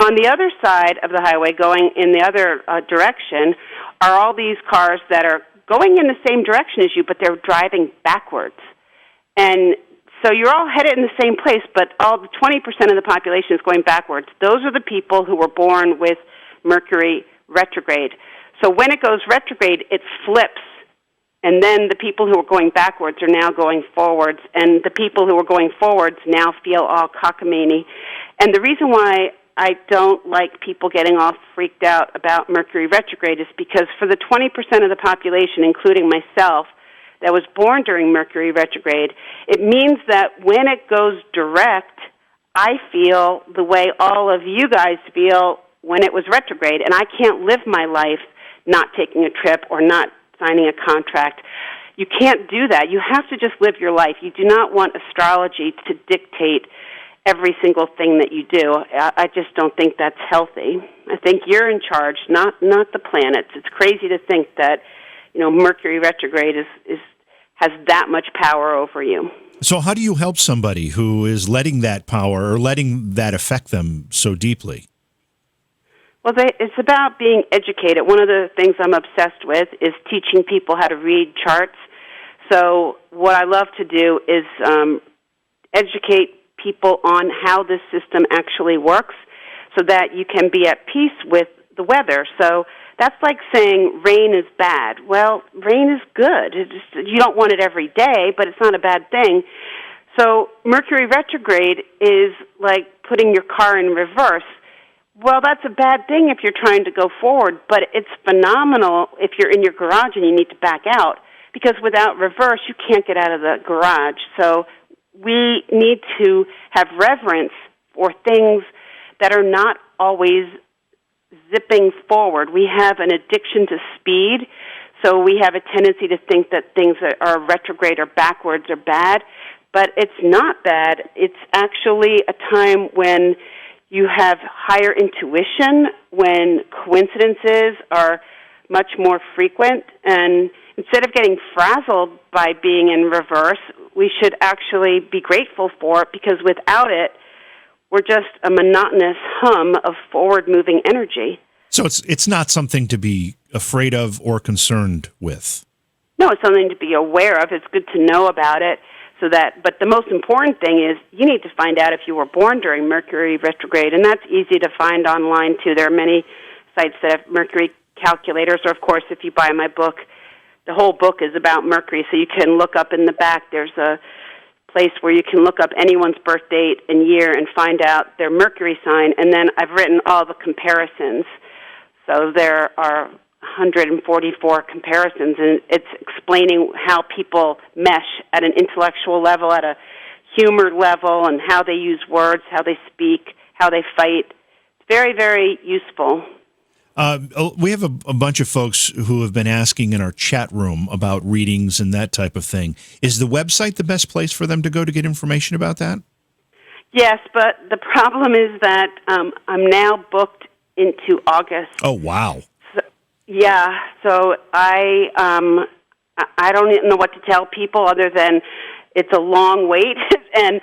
S3: On the other side of the highway, going in the other direction, are all these cars that are going in the same direction as you, but they're driving backwards. And so you're all headed in the same place, but all the 20% of the population is going backwards. Those are the people who were born with Mercury retrograde. So when it goes retrograde, it flips And then the people who were going backwards are now going forwards, and the people who were going forwards now feel all cockamamie. And the reason why I don't like people getting all freaked out about Mercury retrograde is because for the 20% of the population, including myself, that was born during Mercury retrograde, it means that when it goes direct, I feel the way all of you guys feel when it was retrograde, and I can't live my life not taking a trip or not signing a contract. You can't do that. You have to just live your life. You do not want astrology to dictate every single thing that you do. I just don't think that's healthy. I think you're in charge, not the planets. It's crazy to think that, Mercury retrograde has that much power over you.
S2: So how do you help somebody who is letting that power or letting that affect them so deeply?
S3: Well, it's about being educated. One of the things I'm obsessed with is teaching people how to read charts. So what I love to do is educate people on how this system actually works so that you can be at peace with the weather. So that's like saying rain is bad. Well, rain is good. You don't want it every day, but it's not a bad thing. So Mercury retrograde is like putting your car in reverse. Well, that's a bad thing if you're trying to go forward, but it's phenomenal if you're in your garage and you need to back out, because without reverse, you can't get out of the garage. So we need to have reverence for things that are not always zipping forward. We have an addiction to speed, so we have a tendency to think that things that are retrograde or backwards are bad, but it's not bad. It's actually a time when you have higher intuition, when coincidences are much more frequent, and instead of getting frazzled by being in reverse, we should actually be grateful for it, because without it, we're just a monotonous hum of forward-moving energy.
S2: So it's not something to be afraid of or concerned with.
S3: No, it's something to be aware of. It's good to know about it. But the most important thing is you need to find out if you were born during Mercury retrograde, and that's easy to find online, too. There are many sites that have Mercury Calculators, or, of course, if you buy my book, the whole book is about Mercury, so you can look up in the back. There's a place where you can look up anyone's birth date and year and find out their Mercury sign, and then I've written all the comparisons. So there are 144 comparisons, and it's explaining how people mesh at an intellectual level, at a humor level, and how they use words, how they speak, how they fight. It's very, very useful.
S2: We have a bunch of folks who have been asking in our chat room about readings and that type of thing. Is the website the best place for them to go to get information about that?
S3: Yes, but the problem is that I'm now booked into August.
S2: Oh, wow.
S3: Yeah, so I don't even know what to tell people other than it's a long wait. And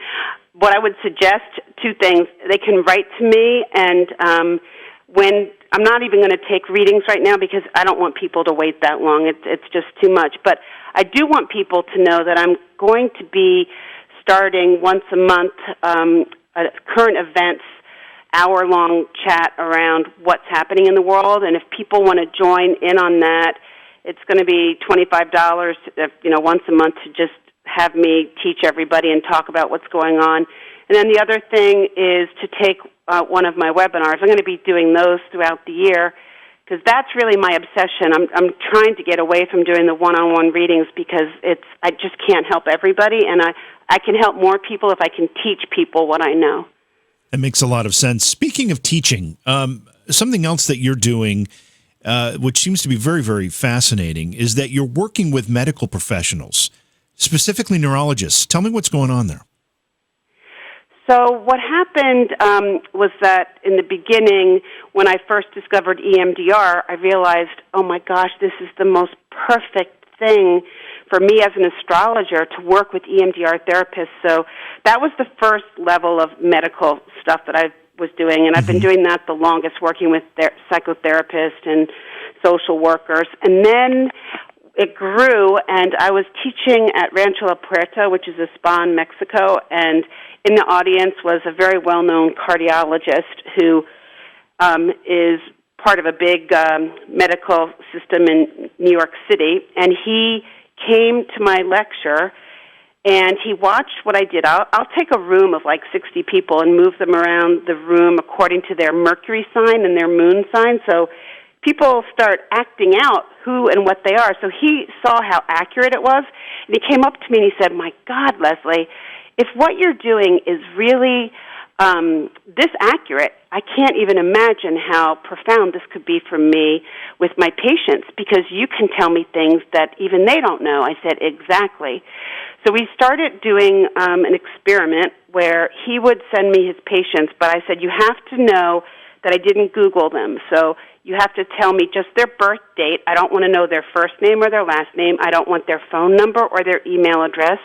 S3: what I would suggest, two things. They can write to me, and when I'm not even going to take readings right now because I don't want people to wait that long. It's just too much. But I do want people to know that I'm going to be starting once a month a current events hour-long chat around what's happening in the world, and if people want to join in on that, it's going to be $25, once a month to just have me teach everybody and talk about what's going on. And then the other thing is to take one of my webinars. I'm going to be doing those throughout the year because that's really my obsession. I'm trying to get away from doing the one-on-one readings because I just can't help everybody, and I can help more people if I can teach people what I know.
S2: That makes a lot of sense. Speaking of teaching, something else that you're doing, which seems to be very, very fascinating, is that you're working with medical professionals, specifically neurologists. Tell me what's going on there.
S3: So what happened was that in the beginning, when I first discovered EMDR, I realized, oh my gosh, this is the most perfect thing for me as an astrologer to work with EMDR therapists. So that was the first level of medical stuff that I was doing, and I've been doing that the longest, working with psychotherapists and social workers. And then it grew, and I was teaching at Rancho La Puerta, which is a spa in Mexico, and in the audience was a very well-known cardiologist who is part of a big medical system in New York City, and he came to my lecture, and he watched what I did. I'll take a room of like 60 people and move them around the room according to their Mercury sign and their moon sign. So people start acting out who and what they are. So he saw how accurate it was, and he came up to me and he said, "My God, Leslie, if what you're doing is really this accurate, I can't even imagine how profound this could be for me with my patients, because you can tell me things that even they don't know." I said, "Exactly." So we started doing an experiment where he would send me his patients, but I said, "You have to know that I didn't Google them. So you have to tell me just their birth date. I don't want to know their first name or their last name. I don't want their phone number or their email address.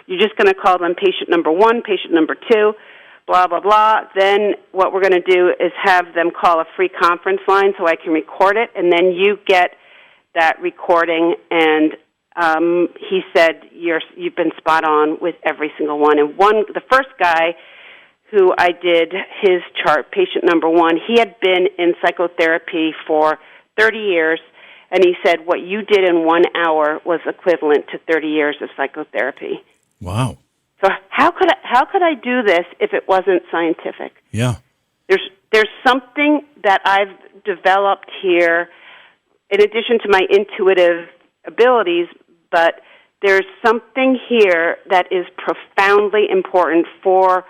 S3: You're just going to call them patient number 1, patient number 2, blah, blah, blah. Then what we're going to do is have them call a free conference line so I can record it, and then you get that recording." And he said, "You've been spot on with every single one." And the first guy who I did his chart, patient number 1, he had been in psychotherapy for 30 years, and he said what you did in 1 hour was equivalent to 30 years of psychotherapy.
S2: Wow.
S3: So how could I do this if it wasn't scientific?
S2: Yeah.
S3: There's something that I've developed here in addition to my intuitive abilities, but there's something here that is profoundly important for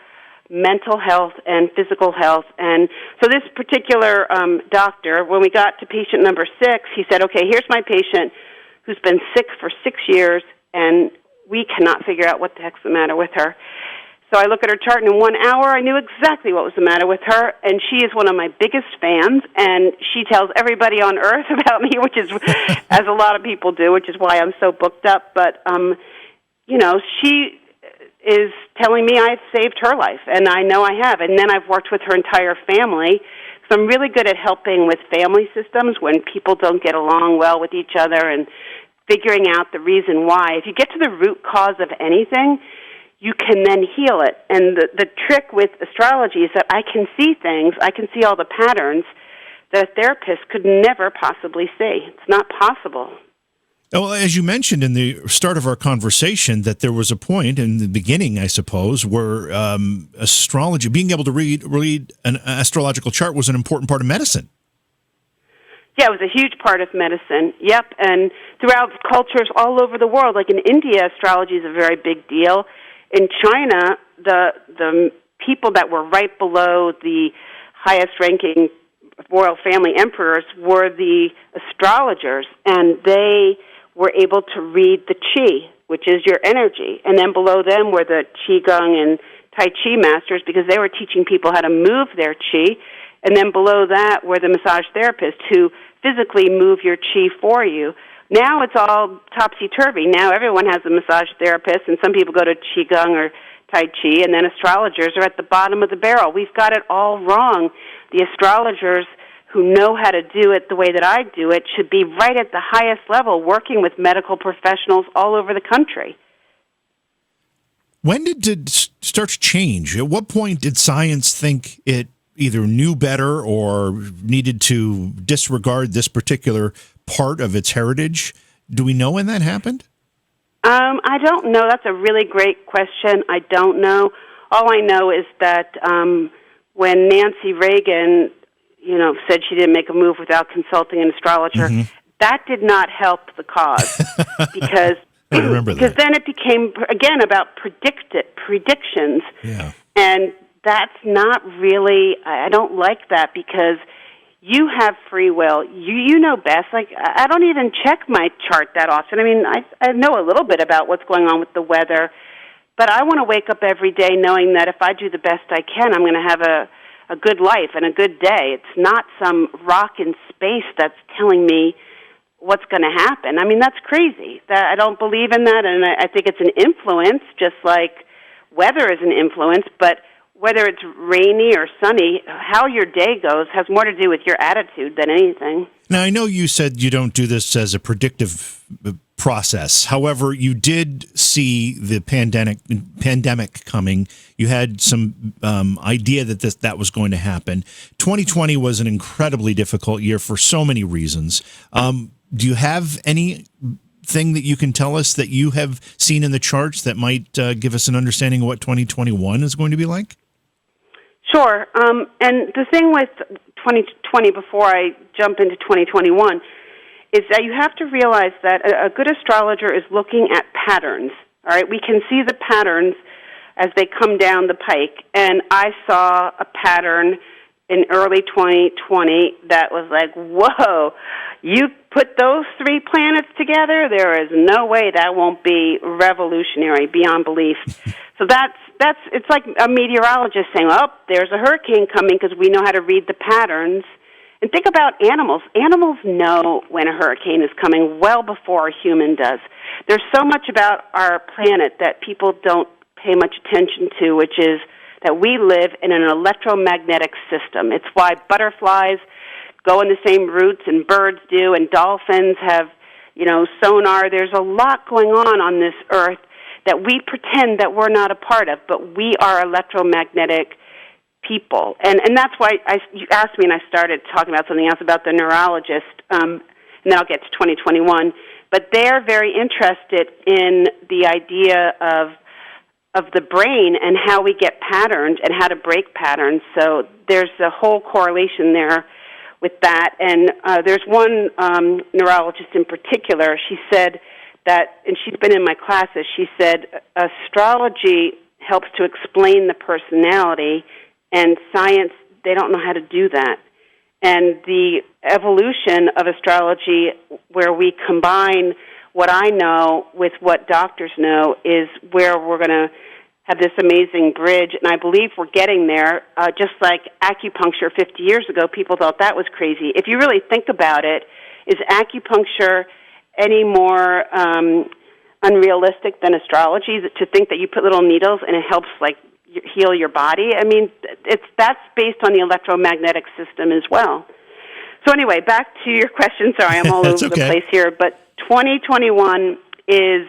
S3: mental health and physical health. And so this particular doctor, when we got to patient number 6, he said, "Okay, here's my patient who's been sick for 6 years, and we cannot figure out what the heck's the matter with her." So I look at her chart, and in 1 hour, I knew exactly what was the matter with her, and she is one of my biggest fans, and she tells everybody on earth about me, which is, as a lot of people do, which is why I'm so booked up. But, she is telling me I've saved her life, and I know I have. And then I've worked with her entire family, so I'm really good at helping with family systems when people don't get along well with each other and figuring out the reason why. If you get to the root cause of anything, you can then heal it. And the trick with astrology is that I can see things, I can see all the patterns that a therapist could never possibly see. It's not possible.
S2: Well, as you mentioned in the start of our conversation, that there was a point in the beginning, I suppose, where astrology, being able to read an astrological chart, was an important part of medicine.
S3: Yeah, it was a huge part of medicine. Yep, and throughout cultures all over the world, like in India, astrology is a very big deal. In China, the people that were right below the highest-ranking royal family emperors were the astrologers, and they were able to read the qi, which is your energy. And then below them were the qigong and tai chi masters, because they were teaching people how to move their qi. And then below that were the massage therapists who physically move your qi for you. Now it's all topsy-turvy. Now everyone has a massage therapist, and some people go to qigong or tai chi, and then astrologers are at the bottom of the barrel. We've got it all wrong. The astrologers who know how to do it the way that I do it should be right at the highest level, working with medical professionals all over the country.
S2: When did it start to change? At what point did science think it either knew better or needed to disregard this particular part of its heritage? Do we know when that happened?
S3: I don't know. That's a really great question. I don't know. All I know is that when Nancy Reagan, said she didn't make a move without consulting an astrologer, that did not help the cause because
S2: I remember that.
S3: Because then it became again about predictions, and that's not really. I don't like that because you have free will. You know best. Like, I don't even check my chart that often. I mean, I know a little bit about what's going on with the weather, but I want to wake up every day knowing that if I do the best I can, I'm going to have a good life and a good day. It's not some rock in space that's telling me what's going to happen. I mean, that's crazy. I don't believe in that, and I think it's an influence, just like weather is an influence, but whether it's rainy or sunny, how your day goes has more to do with your attitude than anything.
S2: Now, I know you said you don't do this as a predictive process. However, you did see the pandemic coming. You had some idea that that was going to happen. 2020 was an incredibly difficult year for so many reasons. Do you have any thing that you can tell us that you have seen in the charts that might give us an understanding of what 2021 is going to be like?
S3: Sure. And the thing with 2020, before I jump into 2021, is that you have to realize that a good astrologer is looking at patterns. All right, we can see the patterns as they come down the pike, and I saw a pattern in early 2020 that was like, whoa, you put those three planets together, there is no way that won't be revolutionary beyond belief. So it's like a meteorologist saying, oh, there's a hurricane coming, because we know how to read the patterns. And think about animals. Animals know when a hurricane is coming well before a human does. There's so much about our planet that people don't pay much attention to, which is that we live in an electromagnetic system. It's why butterflies go in the same routes and birds do, and dolphins have, sonar. There's a lot going on this earth that we pretend that we're not a part of, but we are electromagnetic people. And that's why you asked me, and I started talking about something else about the neurologist, and then I'll get to 2021. But they're very interested in the idea of the brain and how we get patterns and how to break patterns. So there's a whole correlation there with that. And there's one neurologist in particular, she said that, and she's been in my classes, she said astrology helps to explain the personality, and science, they don't know how to do that. And the evolution of astrology, where we combine what I know with what doctors know, is where we're going to have this amazing bridge, and I believe we're getting there. Just like acupuncture 50 years ago, people thought that was crazy. If you really think about it, is acupuncture any more unrealistic than astrology, to think that you put little needles and it helps, like, heal your body? I mean, that's based on the electromagnetic system as well. So anyway, back to your question. Sorry, I'm all over the place here, but 2021 is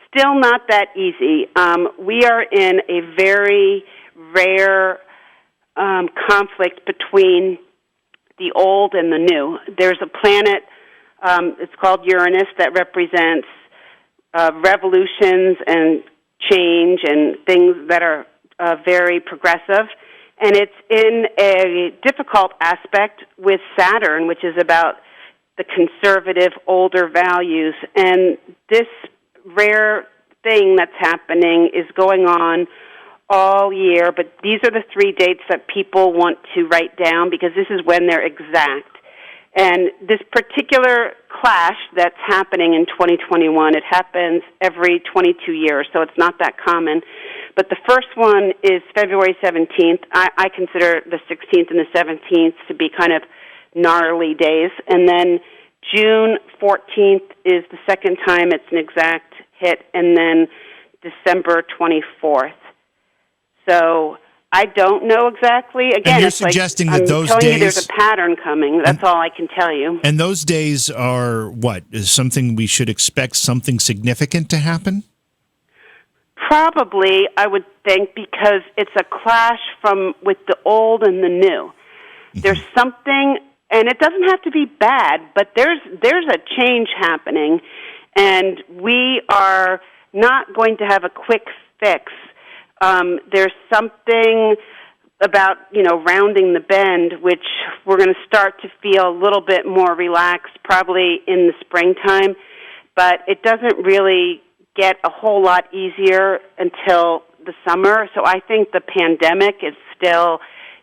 S3: still not that easy. We are in a very rare conflict between the old and the new. There's a planet, it's called Uranus, that represents revolutions and change and things that are very progressive. And it's in a difficult aspect with Saturn, which is about the conservative, older values. And this rare thing that's happening is going on all year, but these are the 3 dates that people want to write down, because this is when they're exact. And this particular clash that's happening in 2021, it happens every 22 years, so it's not that common. But the first one is February 17th. I consider the 16th and the 17th to be kind of gnarly days. And then June 14th is the second time it's an exact hit, and then December 24th. So I don't know exactly. Again,
S2: and you're
S3: it's
S2: suggesting
S3: like,
S2: that those days...
S3: I'm telling you there's a pattern coming. That's all I can tell you.
S2: And those days are what? Is something we should expect something significant to happen?
S3: Probably, I would think, because it's a clash with the old and the new. Mm-hmm. There's something, and it doesn't have to be bad, but there's a change happening, and we are not going to have a quick fix. There's something about, rounding the bend, which we're going to start to feel a little bit more relaxed probably in the springtime, but it doesn't really get a whole lot easier until the summer. So I think the pandemic is still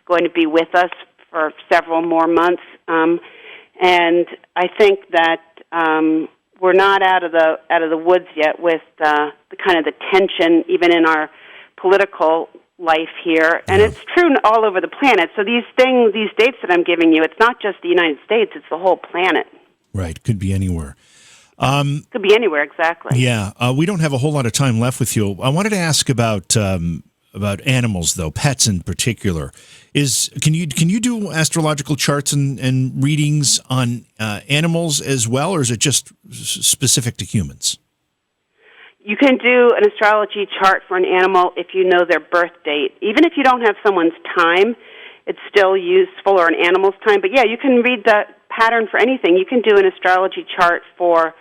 S3: going to be with us for several more months. And I think that we're not out of the woods yet with the kind of the tension even in our political life here. And it's true all over the planet. So these dates that I'm giving you, it's not just the United States, it's the whole planet.
S2: Right. Could be anywhere.
S3: Could be anywhere, exactly.
S2: Yeah, we don't have a whole lot of time left with you. I wanted to ask about animals, though, pets in particular. Can you do astrological charts and readings on animals as well, or is it just specific to humans?
S3: You can do an astrology chart for an animal if you know their birth date. Even if you don't have someone's time, it's still useful, or an animal's time. But yeah, you can read the pattern for anything. You can do an astrology chart for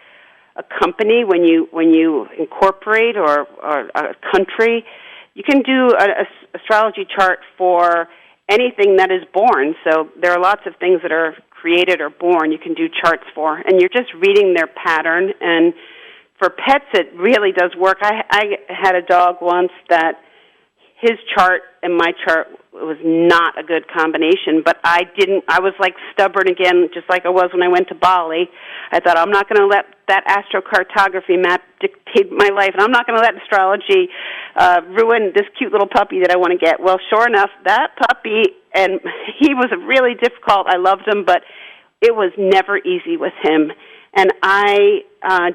S3: a company, when you incorporate or a country, you can do an astrology chart for anything that is born. So there are lots of things that are created or born you can do charts for, and you're just reading their pattern. And for pets, it really does work. I had a dog once that his chart and my chart was not a good combination, but I was like stubborn again, just like I was when I went to Bali. I thought, I'm not going to let that astrocartography map dictate my life, and I'm not going to let astrology ruin this cute little puppy that I want to get. Well, sure enough, that puppy, and he was really difficult. I loved him, but it was never easy with him. And I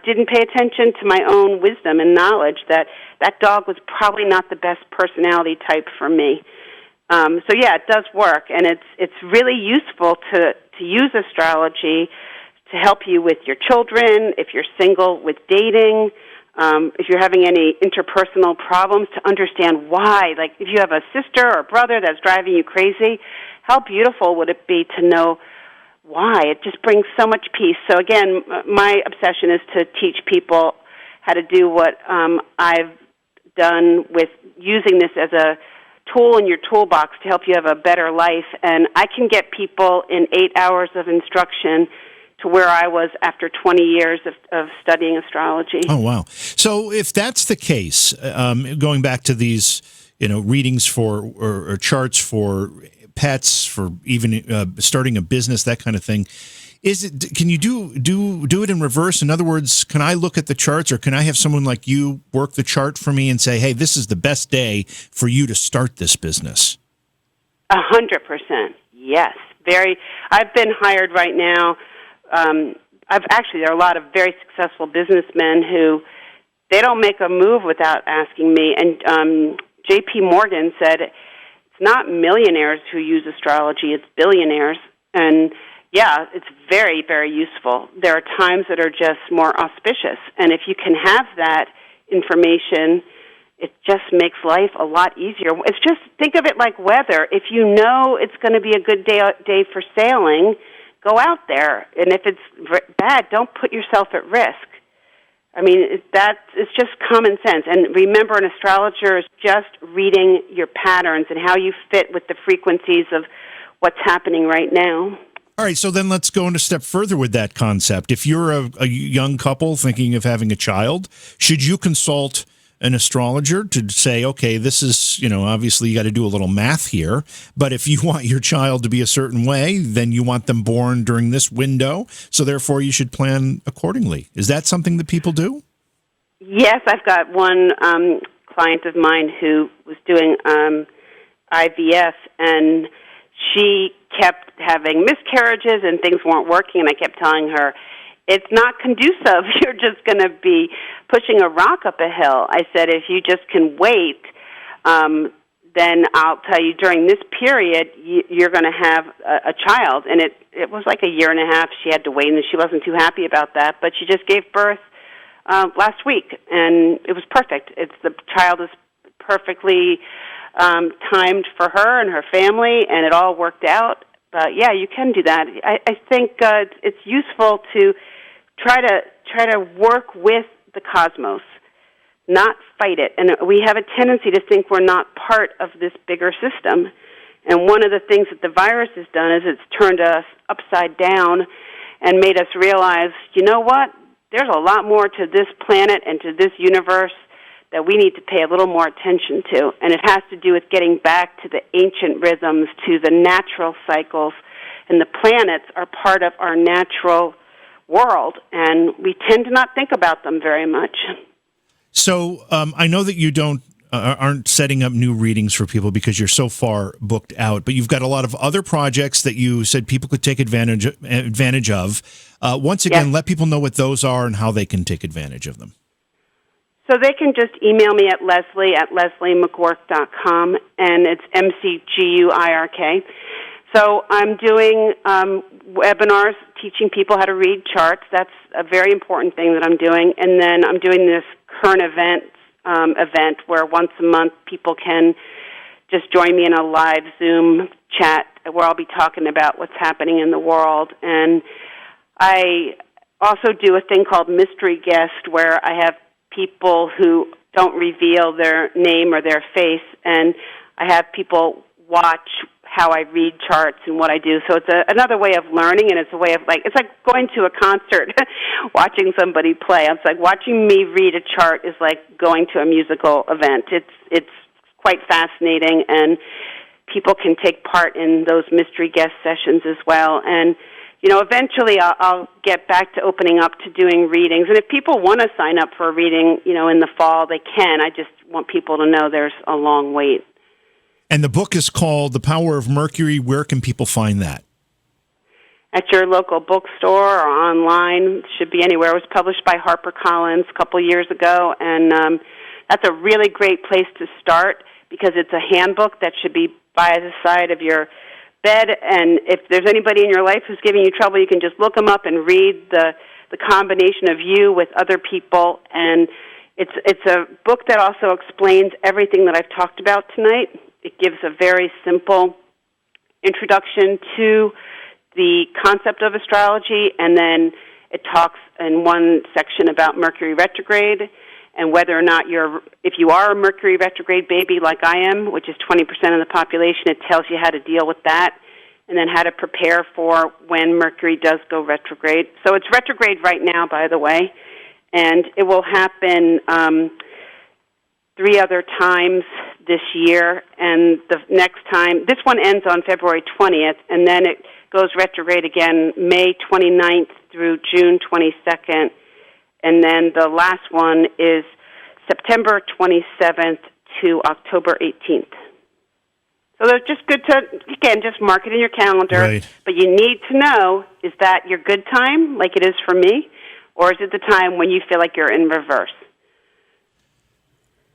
S3: didn't pay attention to my own wisdom and knowledge that dog was probably not the best personality type for me. So yeah, it does work, and it's really useful to use astrology to help you with your children, if you're single, with dating, if you're having any interpersonal problems, to understand why. Like if you have a sister or brother that's driving you crazy, how beautiful would it be to know why? It just brings so much peace. So again, my obsession is to teach people how to do what I've done with using this as a tool in your toolbox to help you have a better life. And I can get people in 8 hours of instruction to where I was after 20 years of studying astrology.
S2: Oh, wow. So if that's the case, going back to these, readings for or charts for pets, for even starting a business, that kind of thing, can you do it in reverse? In other words, can I look at the charts, or can I have someone like you work the chart for me and say, hey, this is the best day for you to start this business?
S3: 100%. Yes. I've been hired right now. There are a lot of very successful businessmen who they don't make a move without asking me. And J.P. Morgan said it's not millionaires who use astrology, it's billionaires. And yeah, it's very, very useful. There are times that are just more auspicious. And if you can have that information, it just makes life a lot easier. It's just, think of it like weather. If you know it's going to be a good day for sailing, go out there. And if it's bad, don't put yourself at risk. I mean, it's just common sense. And remember, an astrologer is just reading your patterns and how you fit with the frequencies of what's happening right now.
S2: All right, so then let's go a step further with that concept. If you're a young couple thinking of having a child, should you consult an astrologer to say, okay, this is, obviously you got to do a little math here, but if you want your child to be a certain way, then you want them born during this window, so therefore you should plan accordingly. Is that something that people do?
S3: Yes, I've got one client of mine who was doing IVF, and she kept having miscarriages and things weren't working, and I kept telling her, it's not conducive. You're just going to be pushing a rock up a hill. I said, if you just can wait, then I'll tell you during this period, you're going to have a child. And it was like a year and a half she had to wait, and she wasn't too happy about that. But she just gave birth last week, and it was perfect. The child is perfectly timed for her and her family, and it all worked out. But yeah, you can do that. I think it's useful to try to work with the cosmos, not fight it. And we have a tendency to think we're not part of this bigger system. And one of the things that the virus has done is it's turned us upside down and made us realize, you know what? There's a lot more to this planet and to this universe that we need to pay a little more attention to. And it has to do with getting back to the ancient rhythms, to the natural cycles. And the planets are part of our natural world, and we tend to not think about them very much.
S2: So I know that you aren't setting up new readings for people because you're so far booked out, but you've got a lot of other projects that you said people could take advantage of. Once again,
S3: Yes.
S2: Let people know what those are and how they can take advantage of them.
S3: So they can just email me at leslie@lesliemcguirk.com, and it's McGuirk. So I'm doing webinars teaching people how to read charts. That's a very important thing that I'm doing. And then I'm doing this current event where once a month people can just join me in a live Zoom chat where I'll be talking about what's happening in the world. And I also do a thing called Mystery Guest, where I have people who don't reveal their name or their face, and I have people watch how I read charts and what I do. So it's another way of learning, and it's a way of it's like going to a concert, watching somebody play. It's like watching me read a chart is like going to a musical event. It's quite fascinating, and people can take part in those mystery guest sessions as well. And eventually I'll get back to opening up to doing readings. And if people want to sign up for a reading, in the fall, they can. I just want people to know there's a long wait.
S2: And the book is called The Power of Mercury. Where can people find that?
S3: At your local bookstore or online. It should be anywhere. It was published by HarperCollins a couple years ago, and that's a really great place to start because it's a handbook that should be by the side of your bed, and if there's anybody in your life who's giving you trouble, you can just look them up and read the combination of you with other people. And it's a book that also explains everything that I've talked about tonight. It gives a very simple introduction to the concept of astrology, and then it talks in one section about Mercury Retrograde and whether or not if you are a Mercury Retrograde baby like I am, which is 20% of the population, it tells you how to deal with that, and then how to prepare for when Mercury does go retrograde. So it's retrograde right now, by the way, and it will happen 3 other times this year, and the next time, this one ends on February 20th, and then it goes retrograde again May 29th through June 22nd, and then the last one is September 27th to October 18th. So they're just good to, again, just mark it in your calendar.
S2: Right.
S3: But you need to know, is that your good time, like it is for me, or is it the time when you feel like you're in reverse?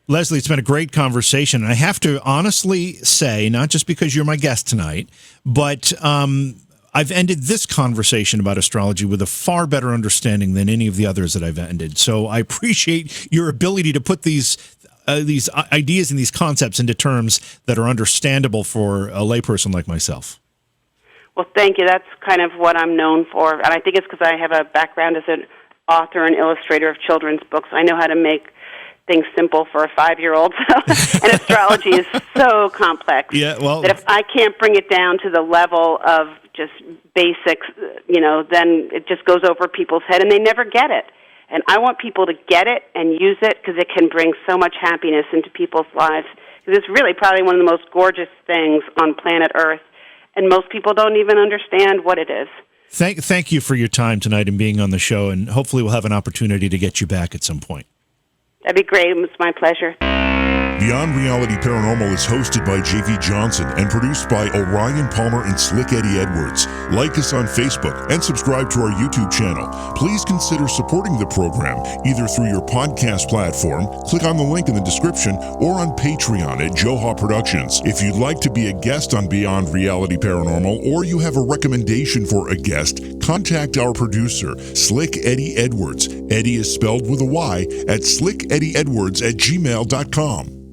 S2: Leslie, it's been a great conversation. And I have to honestly say, not just because you're my guest tonight, but I've ended this conversation about astrology with a far better understanding than any of the others that I've ended. So I appreciate your ability to put these ideas and these concepts into terms that are understandable for a layperson like myself.
S3: Well, thank you. That's kind of what I'm known for. And I think it's because I have a background as an author and illustrator of children's books. I know how to make things simple for a 5-year-old. And astrology is so complex that if I can't bring it down to the level of just basics, then it just goes over people's head and they never get it. And I want people to get it and use it because it can bring so much happiness into people's lives. Because it's really probably one of the most gorgeous things on planet Earth, and most people don't even understand what it is.
S2: Thank you for your time tonight and being on the show, and hopefully we'll have an opportunity to get you back at some point.
S3: That'd be great. It's my pleasure.
S1: Beyond Reality Paranormal is hosted by J.V. Johnson and produced by Orion Palmer and Slick Eddie Edwards. Like us on Facebook and subscribe to our YouTube channel. Please consider supporting the program either through your podcast platform, click on the link in the description, or on Patreon at Joha Productions. If you'd like to be a guest on Beyond Reality Paranormal, or you have a recommendation for a guest, contact our producer, Slick Eddie Edwards. Eddie is spelled with a Y at slickeddieedwards@gmail.com.